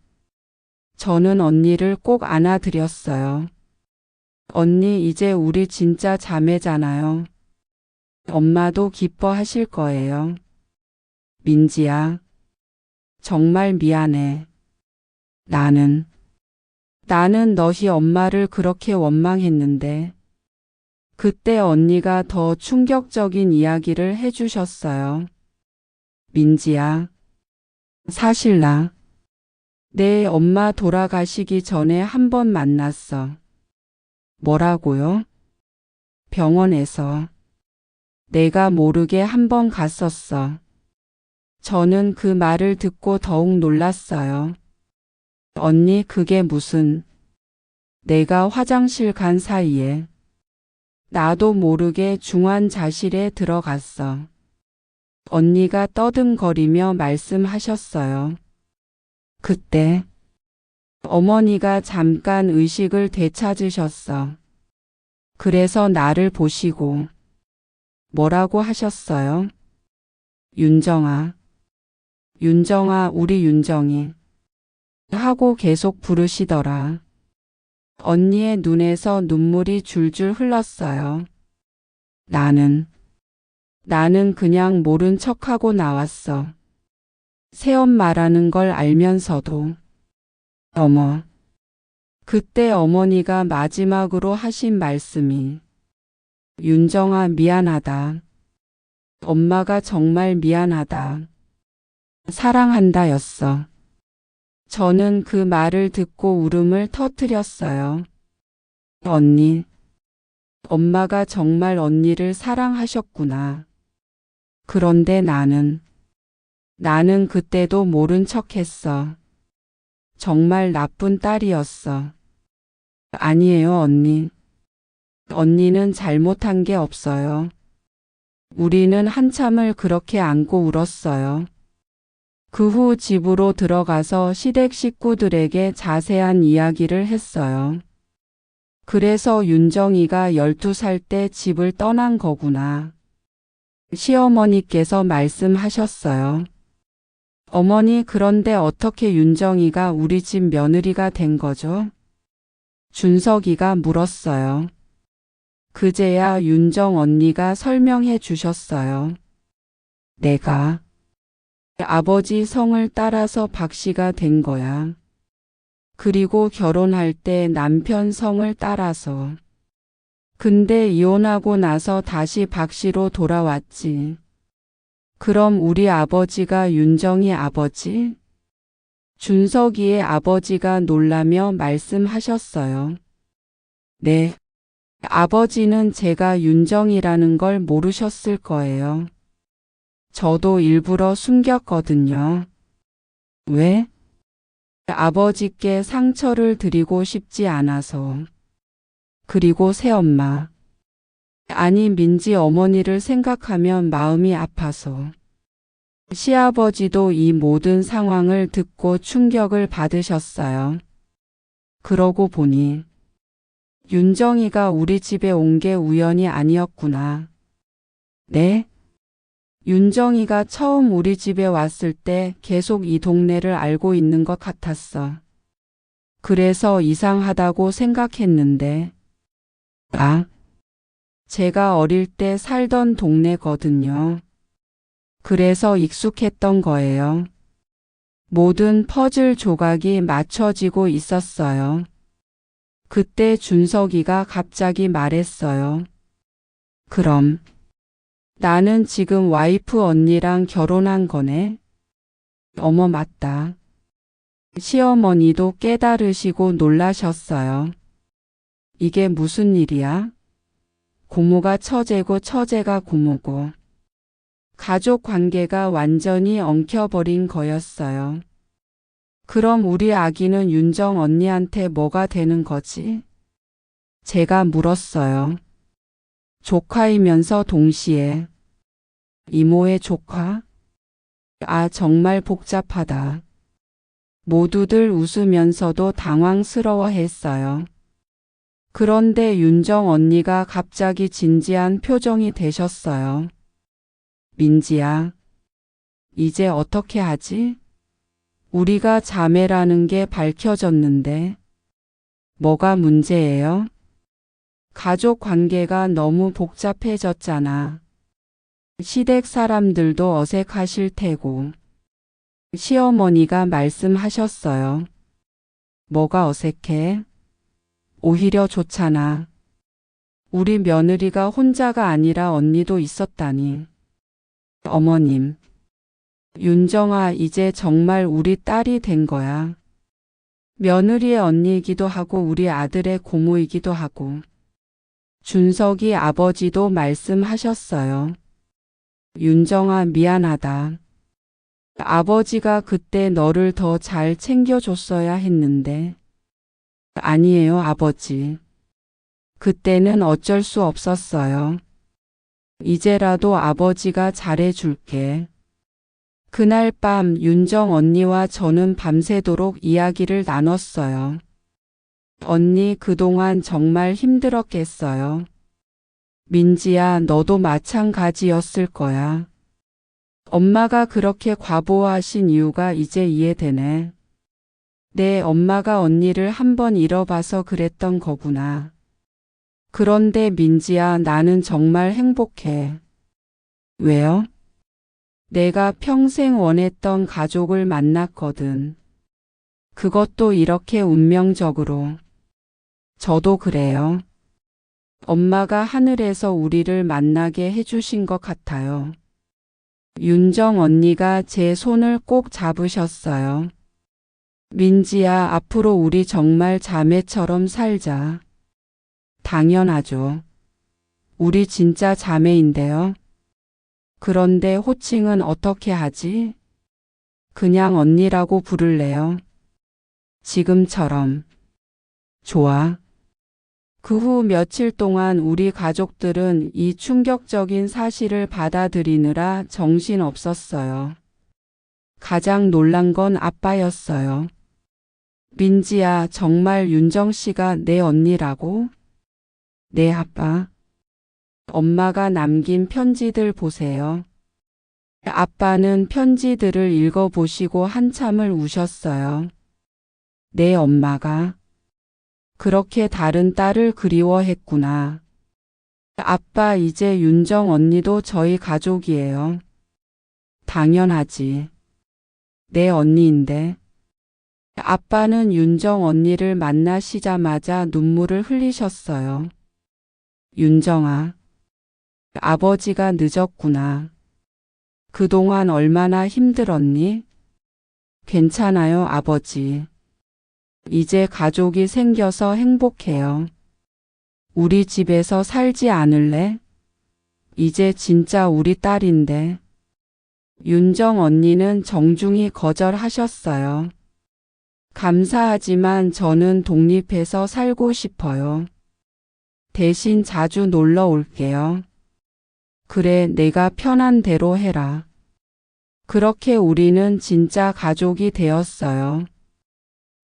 Speaker 1: 저는 언니를 꼭 안아드렸어요. 언니 이제 우리 진짜 자매잖아요. 엄마도 기뻐하실 거예요. 민지야, 정말 미안해. 나는 너희 엄마를 그렇게 원망했는데. 그때 언니가 더 충격적인 이야기를 해주셨어요. 민지야, 사실 내 엄마 돌아가시기 전에 한 번 만났어. 뭐라고요? 병원에서. 내가 모르게 한 번 갔었어. 저는 그 말을 듣고 더욱 놀랐어요. 언니 그게 무슨. 내가 화장실 간 사이에 나도 모르게 중환자실에 들어갔어. 언니가 떠듬거리며 말씀하셨어요. 그때 어머니가 잠깐 의식을 되찾으셨어. 그래서 나를 보시고 뭐라고 하셨어요? 윤정아, 우리 윤정이 하고 계속 부르시더라. 언니의 눈에서 눈물이 줄줄 흘렀어요. 나는 그냥 모른 척하고 나왔어. 새엄마라는 걸 알면서도. 어머. 그때 어머니가 마지막으로 하신 말씀이 윤정아 미안하다. 엄마가 정말 미안하다. 사랑한다였어. 저는 그 말을 듣고 울음을 터뜨렸어요. 언니. 엄마가 정말 언니를 사랑하셨구나. 그런데 나는 그때도 모른 척했어. 정말 나쁜 딸이었어. 아니에요, 언니. 언니는 잘못한 게 없어요. 우리는 한참을 그렇게 안고 울었어요. 그 후 집으로 들어가서 시댁 식구들에게 자세한 이야기를 했어요. 그래서 윤정이가 12살 때 집을 떠난 거구나. 시어머니께서 말씀하셨어요. 어머니, 그런데 어떻게 윤정이가 우리 집 며느리가 된 거죠? 준석이가 물었어요. 그제야 윤정 언니가 설명해 주셨어요. 내가 아버지 성을 따라서 박 씨가 된 거야. 그리고 결혼할 때 남편 성을 따라서. 근데 이혼하고 나서 다시 박 씨로 돌아왔지. 그럼 우리 아버지가 윤정이 아버지? 준석이의 아버지가 놀라며 말씀하셨어요. 네. 아버지는 제가 윤정이라는 걸 모르셨을 거예요. 저도 일부러 숨겼거든요. 왜? 아버지께 상처를 드리고 싶지 않아서. 그리고 새엄마. 아니, 민지 어머니를 생각하면 마음이 아파서. 시아버지도 이 모든 상황을 듣고 충격을 받으셨어요. 그러고 보니 윤정이가 우리 집에 온 게 우연이 아니었구나. 네? 윤정이가 처음 우리 집에 왔을 때 계속 이 동네를 알고 있는 것 같았어. 그래서 이상하다고 생각했는데. 아, 제가 어릴 때 살던 동네거든요. 그래서 익숙했던 거예요. 모든 퍼즐 조각이 맞춰지고 있었어요. 그때 준석이가 갑자기 말했어요. 그럼 나는 지금 와이프 언니랑 결혼한 거네? 어머, 맞다. 시어머니도 깨달으시고 놀라셨어요. 이게 무슨 일이야? 고모가 처제고 처제가 고모고. 가족 관계가 완전히 엉켜버린 거였어요. 그럼 우리 아기는 윤정 언니한테 뭐가 되는 거지? 제가 물었어요. 조카이면서 동시에. 이모의 조카? 아, 정말 복잡하다. 모두들 웃으면서도 당황스러워했어요. 그런데 윤정 언니가 갑자기 진지한 표정이 되셨어요. 민지야, 이제 어떻게 하지? 우리가 자매라는 게 밝혀졌는데. 뭐가 문제예요? 가족 관계가 너무 복잡해졌잖아. 시댁 사람들도 어색하실 테고. 시어머니가 말씀하셨어요. 뭐가 어색해? 오히려 좋잖아. 우리 며느리가 혼자가 아니라 언니도 있었다니. 어머님, 윤정아, 이제 정말 우리 딸이 된 거야. 며느리의 언니이기도 하고 우리 아들의 고모이기도 하고. 준석이 아버지도 말씀하셨어요. 윤정아, 미안하다. 아버지가 그때 너를 더 잘 챙겨줬어야 했는데. 아니에요, 아버지. 그때는 어쩔 수 없었어요. 이제라도 아버지가 잘해줄게. 그날 밤 윤정 언니와 저는 밤새도록 이야기를 나눴어요. 언니, 그동안 정말 힘들었겠어요. 민지야, 너도 마찬가지였을 거야. 엄마가 그렇게 과보하신 이유가 이제 이해되네. 내 엄마가 언니를 한 번 잃어봐서 그랬던 거구나. 그런데 민지야, 나는 정말 행복해. 왜요? 내가 평생 원했던 가족을 만났거든. 그것도 이렇게 운명적으로. 저도 그래요. 엄마가 하늘에서 우리를 만나게 해주신 것 같아요. 윤정 언니가 제 손을 꼭 잡으셨어요. 민지야, 앞으로 우리 정말 자매처럼 살자. 당연하죠. 우리 진짜 자매인데요. 그런데 호칭은 어떻게 하지? 그냥 언니라고 부를래요. 지금처럼. 좋아. 그 후 며칠 동안 우리 가족들은 이 충격적인 사실을 받아들이느라 정신 없었어요. 가장 놀란 건 아빠였어요. 민지야, 정말 윤정 씨가 내 언니라고? 네, 아빠. 엄마가 남긴 편지들 보세요. 아빠는 편지들을 읽어보시고 한참을 우셨어요. 내 엄마가 그렇게 다른 딸을 그리워했구나. 아빠, 이제 윤정 언니도 저희 가족이에요. 당연하지. 내 언니인데. 아빠는 윤정 언니를 만나시자마자 눈물을 흘리셨어요. 윤정아, 아버지가 늦었구나. 그동안 얼마나 힘들었니? 괜찮아요, 아버지. 이제 가족이 생겨서 행복해요. 우리 집에서 살지 않을래? 이제 진짜 우리 딸인데. 윤정 언니는 정중히 거절하셨어요. 감사하지만 저는 독립해서 살고 싶어요. 대신 자주 놀러 올게요. 그래, 내가 편한 대로 해라. 그렇게 우리는 진짜 가족이 되었어요.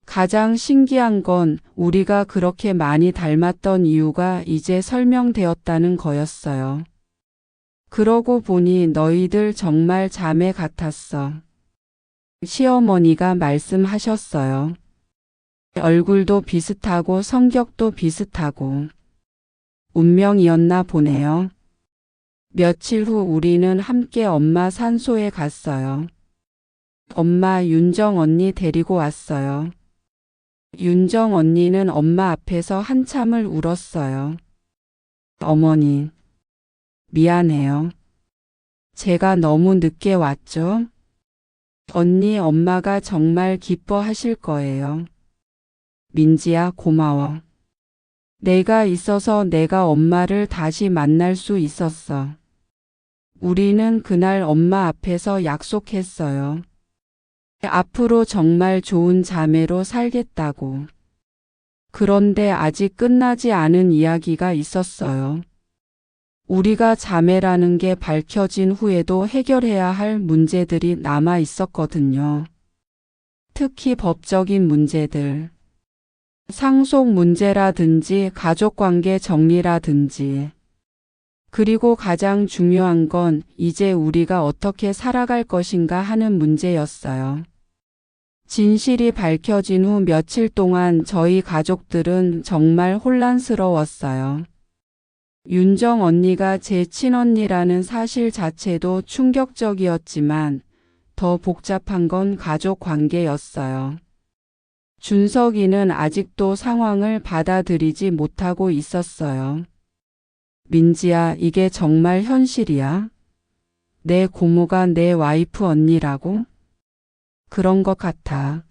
Speaker 1: 가장 신기한 건 우리가 그렇게 많이 닮았던 이유가 이제 설명되었다는 거였어요. 그러고 보니 너희들 정말 자매 같았어. 시어머니가 말씀하셨어요. 얼굴도 비슷하고 성격도 비슷하고. 운명이었나 보네요. 며칠 후 우리는 함께 엄마 산소에 갔어요. 엄마, 윤정 언니 데리고 왔어요. 윤정 언니는 엄마 앞에서 한참을 울었어요. 어머니, 미안해요. 제가 너무 늦게 왔죠? 언니, 엄마가 정말 기뻐하실 거예요. 민지야, 고마워. 내가 있어서 내가 엄마를 다시 만날 수 있었어. 우리는 그날 엄마 앞에서 약속했어요. 앞으로 정말 좋은 자매로 살겠다고. 그런데 아직 끝나지 않은 이야기가 있었어요. 우리가 자매라는 게 밝혀진 후에도 해결해야 할 문제들이 남아 있었거든요. 특히 법적인 문제들. 상속 문제라든지 가족관계 정리라든지. 그리고 가장 중요한 건 이제 우리가 어떻게 살아갈 것인가 하는 문제였어요. 진실이 밝혀진 후 며칠 동안 저희 가족들은 정말 혼란스러웠어요. 윤정 언니가 제 친언니라는 사실 자체도 충격적이었지만 더 복잡한 건 가족 관계였어요. 준석이는 아직도 상황을 받아들이지 못하고 있었어요. 민지야, 이게 정말 현실이야? 내 고모가 내 와이프 언니라고? 그런 것 같아.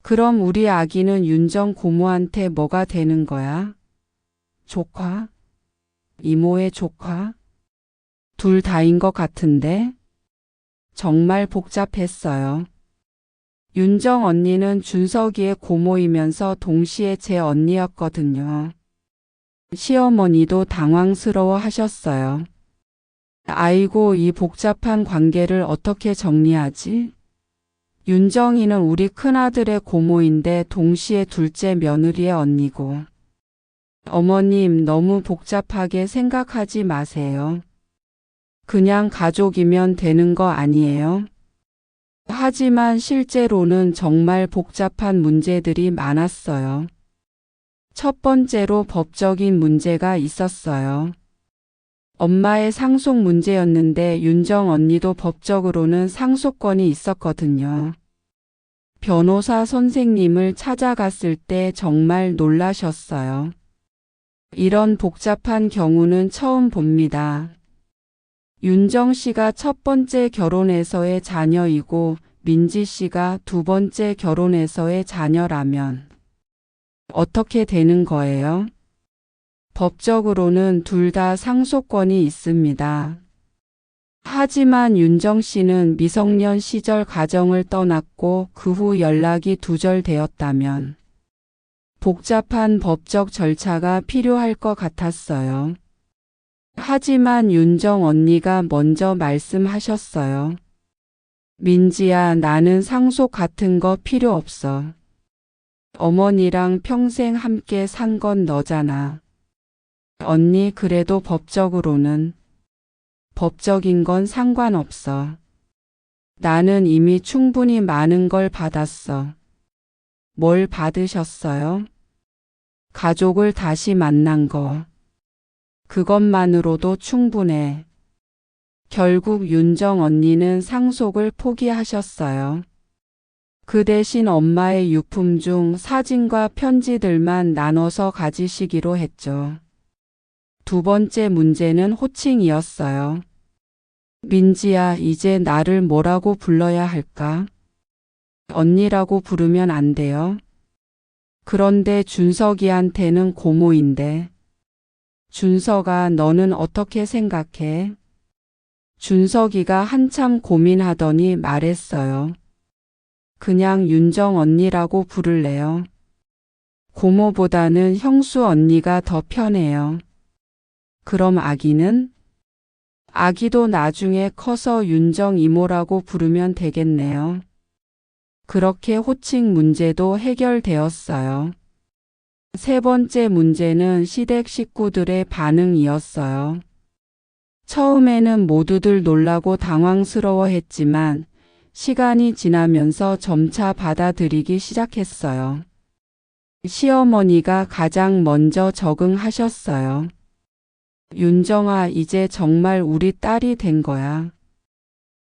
Speaker 1: 그럼 우리 아기는 윤정 고모한테 뭐가 되는 거야? 조카? 이모의 조카? 둘 다인 것 같은데? 정말 복잡했어요. 윤정 언니는 준석이의 고모이면서 동시에 제 언니였거든요. 시어머니도 당황스러워 하셨어요. 아이고, 이 복잡한 관계를 어떻게 정리하지? 윤정이는 우리 큰아들의 고모인데 동시에 둘째 며느리의 언니고. 어머님, 너무 복잡하게 생각하지 마세요. 그냥 가족이면 되는 거 아니에요? 하지만 실제로는 정말 복잡한 문제들이 많았어요. 첫 번째로 법적인 문제가 있었어요. 엄마의 상속 문제였는데 윤정 언니도 법적으로는 상속권이 있었거든요. 변호사 선생님을 찾아갔을 때 정말 놀라셨어요. 이런 복잡한 경우는 처음 봅니다. 윤정 씨가 첫 번째 결혼에서의 자녀이고 민지 씨가 두 번째 결혼에서의 자녀라면 어떻게 되는 거예요? 법적으로는 둘 다 상속권이 있습니다. 하지만 윤정 씨는 미성년 시절 가정을 떠났고 그 후 연락이 두절되었다면 복잡한 법적 절차가 필요할 것 같았어요. 하지만 윤정 언니가 먼저 말씀하셨어요. 민지야, 나는 상속 같은 거 필요 없어. 어머니랑 평생 함께 산 건 너잖아. 언니, 그래도 법적으로는 법적인 건 상관없어. 나는 이미 충분히 많은 걸 받았어. 뭘 받으셨어요? 가족을 다시 만난 거. 그것만으로도 충분해. 결국 윤정 언니는 상속을 포기하셨어요. 그 대신 엄마의 유품 중 사진과 편지들만 나눠서 가지시기로 했죠. 두 번째 문제는 호칭이었어요. 민지야, 이제 나를 뭐라고 불러야 할까? 언니라고 부르면 안 돼요? 그런데 준석이한테는 고모인데. 준석아, 너는 어떻게 생각해? 준석이가 한참 고민하더니 말했어요. 그냥 윤정 언니라고 부를래요. 고모보다는 형수 언니가 더 편해요. 그럼 아기는? 아기도 나중에 커서 윤정 이모라고 부르면 되겠네요. 그렇게 호칭 문제도 해결되었어요. 세 번째 문제는 시댁 식구들의 반응이었어요. 처음에는 모두들 놀라고 당황스러워했지만 시간이 지나면서 점차 받아들이기 시작했어요. 시어머니가 가장 먼저 적응하셨어요. 윤정아, 이제 정말 우리 딸이 된 거야.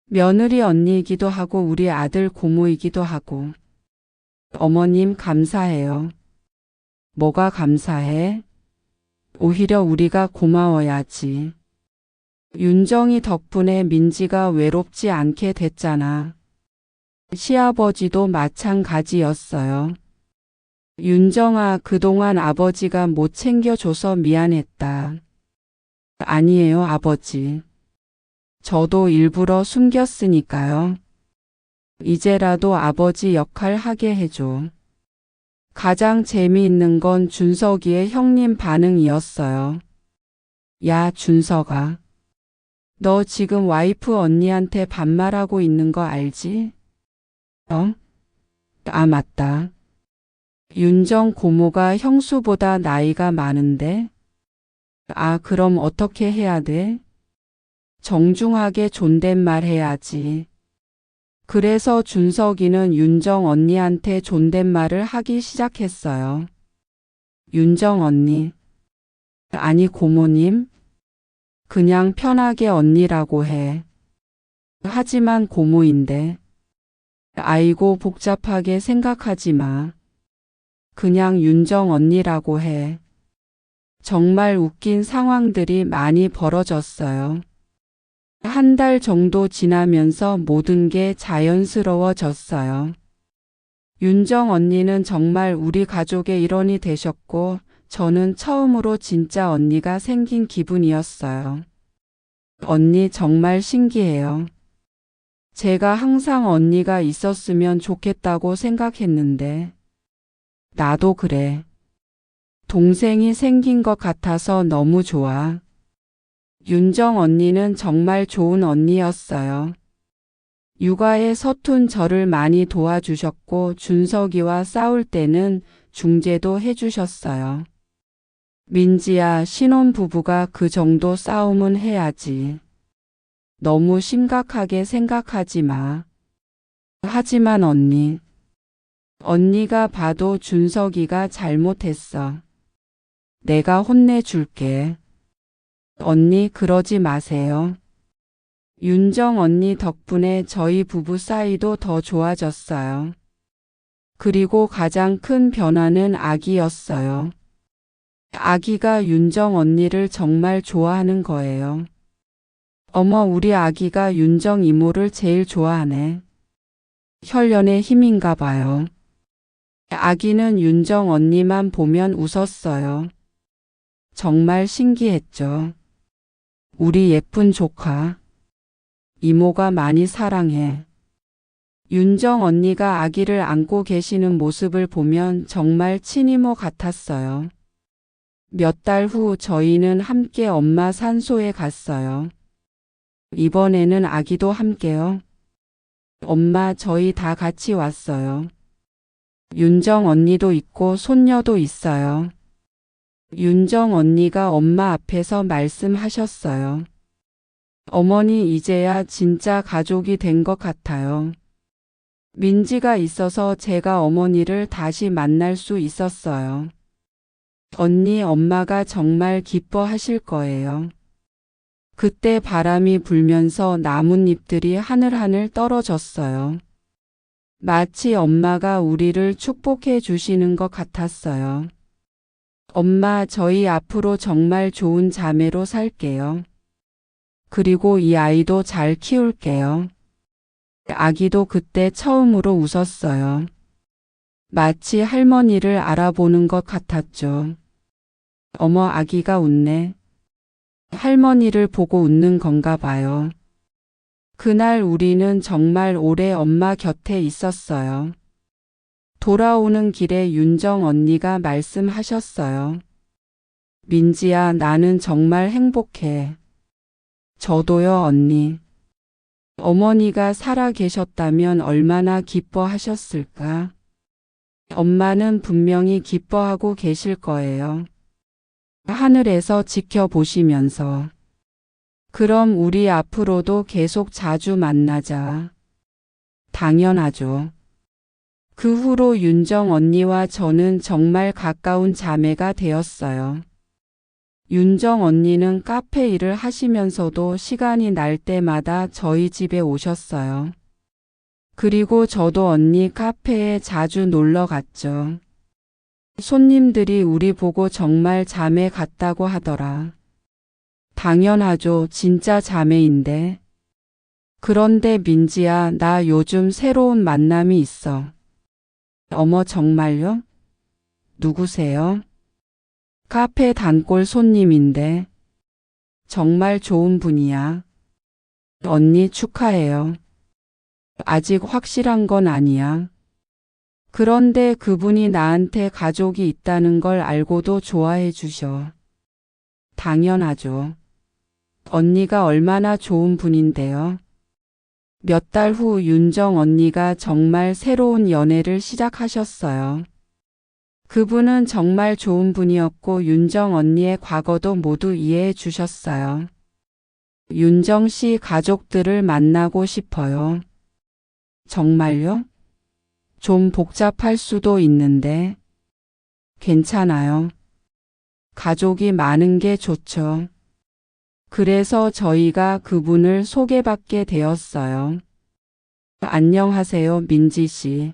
Speaker 1: 며느리 언니이기도 하고 우리 아들 고모이기도 하고. 어머님 감사해요. 뭐가 감사해? 오히려 우리가 고마워야지. 윤정이 덕분에 민지가 외롭지 않게 됐잖아. 시아버지도 마찬가지였어요. 윤정아, 그동안 아버지가 못 챙겨줘서 미안했다. 아니에요, 아버지. 저도 일부러 숨겼으니까요. 이제라도 아버지 역할 하게 해줘. 가장 재미있는 건 준석이의 형님 반응이었어요. 야, 준석아. 너 지금 와이프 언니한테 반말하고 있는 거 알지? 아, 맞다. 윤정 고모가 형수보다 나이가 많은데? 아, 그럼 어떻게 해야 돼? 정중하게 존댓말 해야지. 그래서 준석이는 윤정 언니한테 존댓말을 하기 시작했어요. 윤정 언니. 아니, 고모님. 그냥 편하게 언니라고 해. 하지만 고모인데. 아이고, 복잡하게 생각하지 마. 그냥 윤정 언니라고 해. 정말 웃긴 상황들이 많이 벌어졌어요. 한 달 정도 지나면서 모든 게 자연스러워졌어요. 윤정 언니는 정말 우리 가족의 일원이 되셨고, 저는 처음으로 진짜 언니가 생긴 기분이었어요. 언니 정말 신기해요. 제가 항상 언니가 있었으면 좋겠다고 생각했는데, 나도 그래. 동생이 생긴 것 같아서 너무 좋아. 윤정 언니는 정말 좋은 언니였어요. 육아에 서툰 저를 많이 도와주셨고 준석이와 싸울 때는 중재도 해주셨어요. 민지야, 신혼부부가 그 정도 싸움은 해야지. 너무 심각하게 생각하지 마. 하지만 언니가 봐도 준석이가 잘못했어. 내가 혼내줄게. 언니 그러지 마세요. 윤정 언니 덕분에 저희 부부 사이도 더 좋아졌어요. 그리고 가장 큰 변화는 아기였어요. 아기가 윤정 언니를 정말 좋아하는 거예요. 어머, 우리 아기가 윤정 이모를 제일 좋아하네. 혈연의 힘인가 봐요. 아기는 윤정 언니만 보면 웃었어요. 정말 신기했죠. 우리 예쁜 조카. 이모가 많이 사랑해. 윤정 언니가 아기를 안고 계시는 모습을 보면 정말 친이모 같았어요. 몇 달 후 저희는 함께 엄마 산소에 갔어요. 이번에는 아기도 함께요. 엄마, 저희 다 같이 왔어요. 윤정 언니도 있고 손녀도 있어요. 윤정 언니가 엄마 앞에서 말씀하셨어요. 어머니, 이제야 진짜 가족이 된 것 같아요. 민지가 있어서 제가 어머니를 다시 만날 수 있었어요. 언니, 엄마가 정말 기뻐하실 거예요. 그때 바람이 불면서 나뭇잎들이 하늘하늘 떨어졌어요. 마치 엄마가 우리를 축복해 주시는 것 같았어요. 엄마, 저희 앞으로 정말 좋은 자매로 살게요. 그리고 이 아이도 잘 키울게요. 아기도 그때 처음으로 웃었어요. 마치 할머니를 알아보는 것 같았죠. 어머, 아기가 웃네. 할머니를 보고 웃는 건가 봐요. 그날 우리는 정말 오래 엄마 곁에 있었어요. 돌아오는 길에 윤정 언니가 말씀하셨어요. 민지야, 나는 정말 행복해. 저도요, 언니. 어머니가 살아 계셨다면 얼마나 기뻐하셨을까? 엄마는 분명히 기뻐하고 계실 거예요. 하늘에서 지켜보시면서. 그럼 우리 앞으로도 계속 자주 만나자. 당연하죠. 그 후로 윤정 언니와 저는 정말 가까운 자매가 되었어요. 윤정 언니는 카페 일을 하시면서도 시간이 날 때마다 저희 집에 오셨어요. 그리고 저도 언니 카페에 자주 놀러 갔죠. 손님들이 우리 보고 정말 자매 같다고 하더라. 당연하죠. 진짜 자매인데. 그런데 민지야, 나 요즘 새로운 만남이 있어. 어머, 정말요? 누구세요? 카페 단골 손님인데. 정말 좋은 분이야. 언니 축하해요. 아직 확실한 건 아니야. 그런데 그분이 나한테 가족이 있다는 걸 알고도 좋아해 주셔. 당연하죠. 언니가 얼마나 좋은 분인데요. 몇 달 후 윤정 언니가 정말 새로운 연애를 시작하셨어요. 그분은 정말 좋은 분이었고 윤정 언니의 과거도 모두 이해해 주셨어요. 윤정 씨 가족들을 만나고 싶어요. 정말요? 좀 복잡할 수도 있는데. 괜찮아요. 가족이 많은 게 좋죠. 그래서 저희가 그분을 소개받게 되었어요. 안녕하세요, 민지 씨.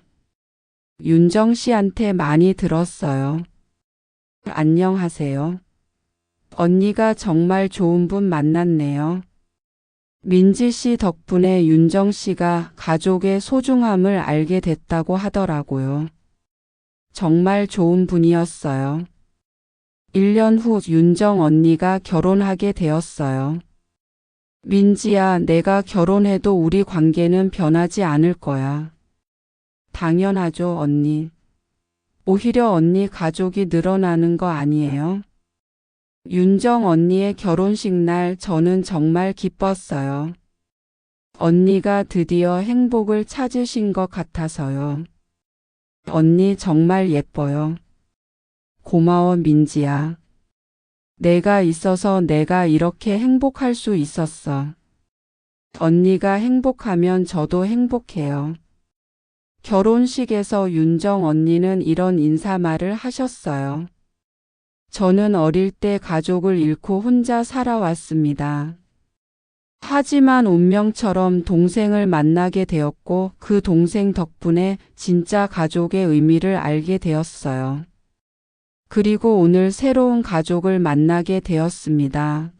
Speaker 1: 윤정 씨한테 많이 들었어요. 안녕하세요. 언니가 정말 좋은 분 만났네요. 민지 씨 덕분에 윤정 씨가 가족의 소중함을 알게 됐다고 하더라고요. 정말 좋은 분이었어요. 1년 후 윤정 언니가 결혼하게 되었어요. 민지야, 내가 결혼해도 우리 관계는 변하지 않을 거야. 당연하죠, 언니. 오히려 언니 가족이 늘어나는 거 아니에요? 윤정 언니의 결혼식 날 저는 정말 기뻤어요. 언니가 드디어 행복을 찾으신 것 같아서요. 언니 정말 예뻐요. 고마워, 민지야. 내가 있어서 내가 이렇게 행복할 수 있었어. 언니가 행복하면 저도 행복해요. 결혼식에서 윤정 언니는 이런 인사말을 하셨어요. 저는 어릴 때 가족을 잃고 혼자 살아왔습니다. 하지만 운명처럼 동생을 만나게 되었고 그 동생 덕분에 진짜 가족의 의미를 알게 되었어요. 그리고 오늘 새로운 가족을 만나게 되었습니다.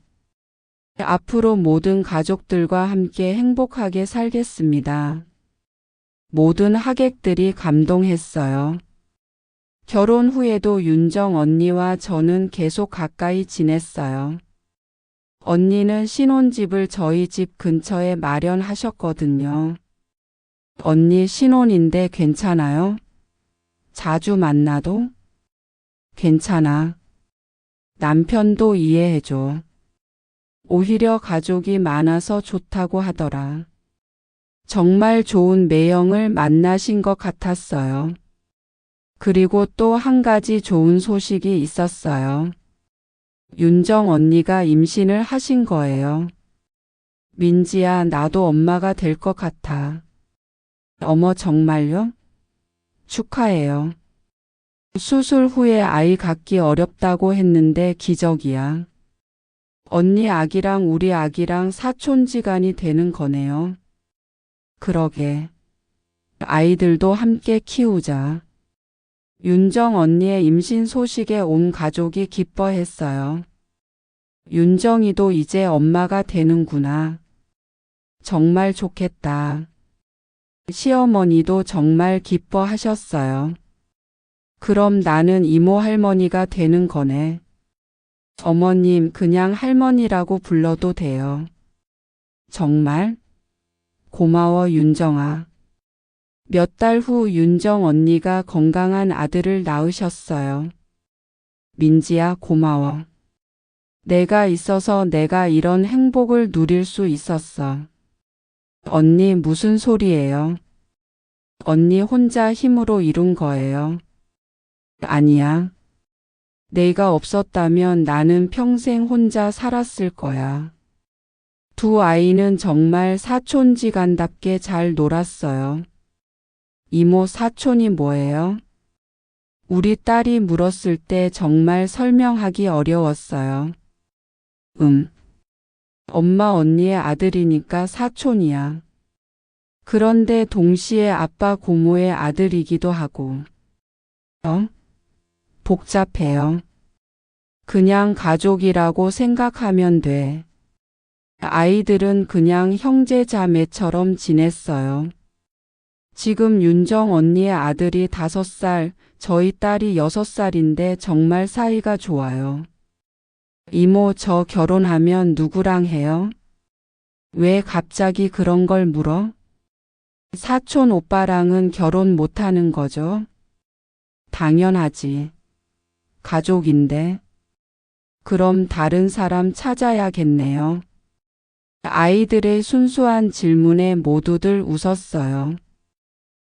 Speaker 1: 앞으로 모든 가족들과 함께 행복하게 살겠습니다. 모든 하객들이 감동했어요. 결혼 후에도 윤정 언니와 저는 계속 가까이 지냈어요. 언니는 신혼집을 저희 집 근처에 마련하셨거든요. 언니 신혼인데 괜찮아요? 자주 만나도? 괜찮아. 남편도 이해해줘. 오히려 가족이 많아서 좋다고 하더라. 정말 좋은 매형을 만나신 것 같았어요. 그리고 또 한 가지 좋은 소식이 있었어요. 윤정 언니가 임신을 하신 거예요. 민지야, 나도 엄마가 될 것 같아. 어머, 정말요? 축하해요. 수술 후에 아이 갖기 어렵다고 했는데 기적이야. 언니 아기랑 우리 아기랑 사촌지간이 되는 거네요. 그러게. 아이들도 함께 키우자. 윤정 언니의 임신 소식에 온 가족이 기뻐했어요. 윤정이도 이제 엄마가 되는구나. 정말 좋겠다. 시어머니도 정말 기뻐하셨어요. 그럼 나는 이모 할머니가 되는 거네. 어머님, 그냥 할머니라고 불러도 돼요. 정말? 고마워, 윤정아. 몇 달 후 윤정 언니가 건강한 아들을 낳으셨어요. 민지야, 고마워. 내가 있어서 내가 이런 행복을 누릴 수 있었어. 언니, 무슨 소리예요? 언니 혼자 힘으로 이룬 거예요. 아니야. 내가 없었다면 나는 평생 혼자 살았을 거야. 두 아이는 정말 사촌지간답게 잘 놀았어요. 이모, 사촌이 뭐예요? 우리 딸이 물었을 때 정말 설명하기 어려웠어요. 엄마 언니의 아들이니까 사촌이야. 그런데 동시에 아빠 고모의 아들이기도 하고. 복잡해요. 그냥 가족이라고 생각하면 돼. 아이들은 그냥 형제 자매처럼 지냈어요. 지금 윤정 언니의 아들이 5살, 저희 딸이 6살인데 정말 사이가 좋아요. 이모, 저 결혼하면 누구랑 해요? 왜 갑자기 그런 걸 물어? 사촌 오빠랑은 결혼 못하는 거죠? 당연하지. 가족인데. 그럼 다른 사람 찾아야겠네요. 아이들의 순수한 질문에 모두들 웃었어요.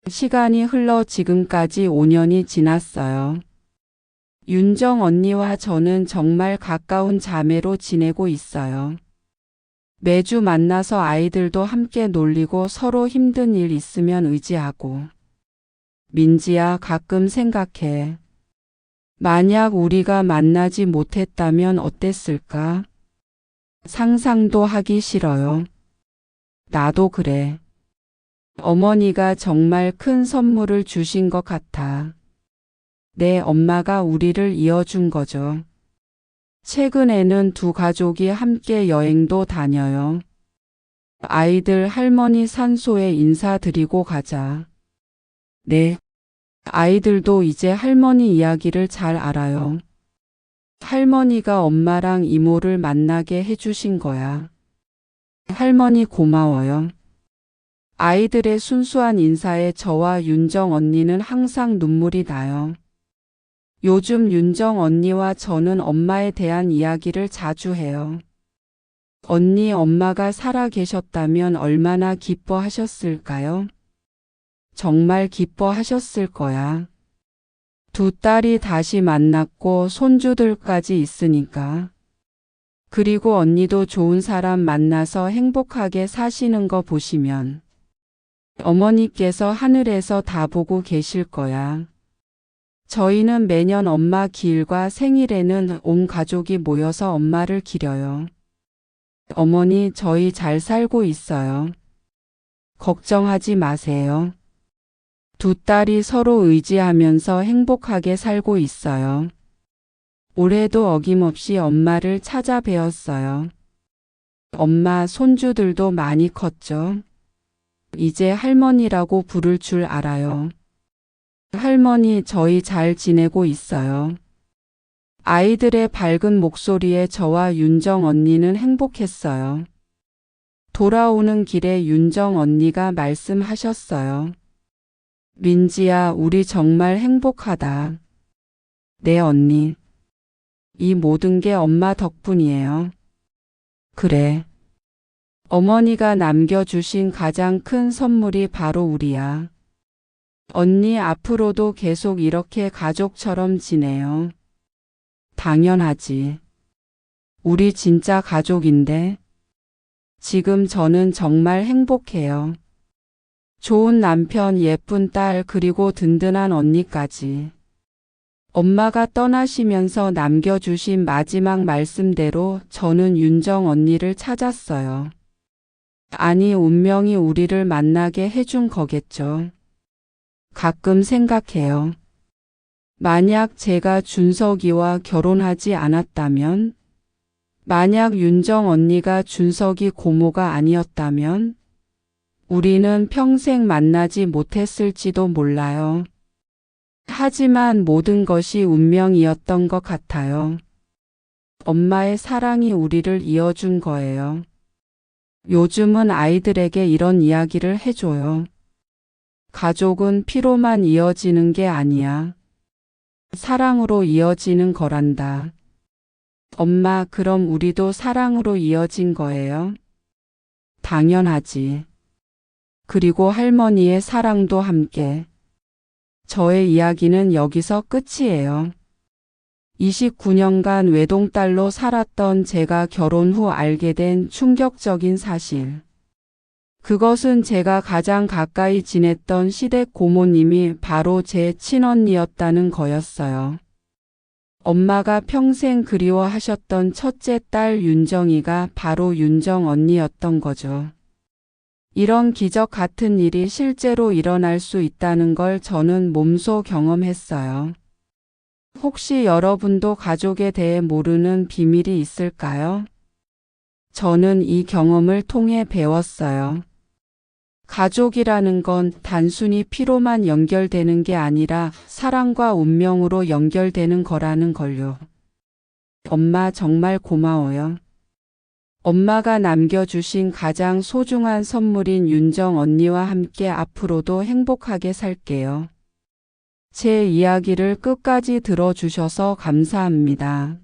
Speaker 1: 시간이 흘러 지금까지 5년이 지났어요. 윤정 언니와 저는 정말 가까운 자매로 지내고 있어요. 매주 만나서 아이들도 함께 놀리고 서로 힘든 일 있으면 의지하고. 민지야, 가끔 생각해. 만약 우리가 만나지 못했다면 어땠을까? 상상도 하기 싫어요. 나도 그래. 어머니가 정말 큰 선물을 주신 것 같아. 내 엄마가 우리를 이어준 거죠. 최근에는 두 가족이 함께 여행도 다녀요. 아이들 할머니 산소에 인사드리고 가자. 네. 아이들도 이제 할머니 이야기를 잘 알아요. 할머니가 엄마랑 이모를 만나게 해주신 거야. 할머니 고마워요. 아이들의 순수한 인사에 저와 윤정 언니는 항상 눈물이 나요. 요즘 윤정 언니와 저는 엄마에 대한 이야기를 자주 해요. 언니, 엄마가 살아 계셨다면 얼마나 기뻐하셨을까요? 정말 기뻐하셨을 거야. 두 딸이 다시 만났고 손주들까지 있으니까. 그리고 언니도 좋은 사람 만나서 행복하게 사시는 거 보시면 어머니께서 하늘에서 다 보고 계실 거야. 저희는 매년 엄마 기일과 생일에는 온 가족이 모여서 엄마를 기려요. 어머니, 저희 잘 살고 있어요. 걱정하지 마세요. 두 딸이 서로 의지하면서 행복하게 살고 있어요. 올해도 어김없이 엄마를 찾아뵈었어요. 엄마 손주들도 많이 컸죠. 이제 할머니라고 부를 줄 알아요. 할머니, 저희 잘 지내고 있어요. 아이들의 밝은 목소리에 저와 윤정 언니는 행복했어요. 돌아오는 길에 윤정 언니가 말씀하셨어요. 민지야, 우리 정말 행복하다. 네, 언니. 이 모든 게 엄마 덕분이에요. 그래. 어머니가 남겨주신 가장 큰 선물이 바로 우리야. 언니, 앞으로도 계속 이렇게 가족처럼 지내요. 당연하지. 우리 진짜 가족인데. 지금 저는 정말 행복해요. 좋은 남편, 예쁜 딸, 그리고 든든한 언니까지. 엄마가 떠나시면서 남겨주신 마지막 말씀대로 저는 윤정 언니를 찾았어요. 아니, 운명이 우리를 만나게 해준 거겠죠. 가끔 생각해요. 만약 제가 준석이와 결혼하지 않았다면, 만약 윤정 언니가 준석이 고모가 아니었다면, 우리는 평생 만나지 못했을지도 몰라요. 하지만 모든 것이 운명이었던 것 같아요. 엄마의 사랑이 우리를 이어준 거예요. 요즘은 아이들에게 이런 이야기를 해줘요. 가족은 피로만 이어지는 게 아니야. 사랑으로 이어지는 거란다. 엄마, 그럼 우리도 사랑으로 이어진 거예요? 당연하지. 그리고 할머니의 사랑도 함께. 저의 이야기는 여기서 끝이에요. 29년간 외동딸로 살았던 제가 결혼 후 알게 된 충격적인 사실. 그것은 제가 가장 가까이 지냈던 시댁 고모님이 바로 제 친언니였다는 거였어요. 엄마가 평생 그리워하셨던 첫째 딸 윤정이가 바로 윤정 언니였던 거죠. 이런 기적 같은 일이 실제로 일어날 수 있다는 걸 저는 몸소 경험했어요. 혹시 여러분도 가족에 대해 모르는 비밀이 있을까요? 저는 이 경험을 통해 배웠어요. 가족이라는 건 단순히 피로만 연결되는 게 아니라 사랑과 운명으로 연결되는 거라는 걸요. 엄마, 정말 고마워요. 엄마가 남겨주신 가장 소중한 선물인 윤정 언니와 함께 앞으로도 행복하게 살게요. 제 이야기를 끝까지 들어주셔서 감사합니다.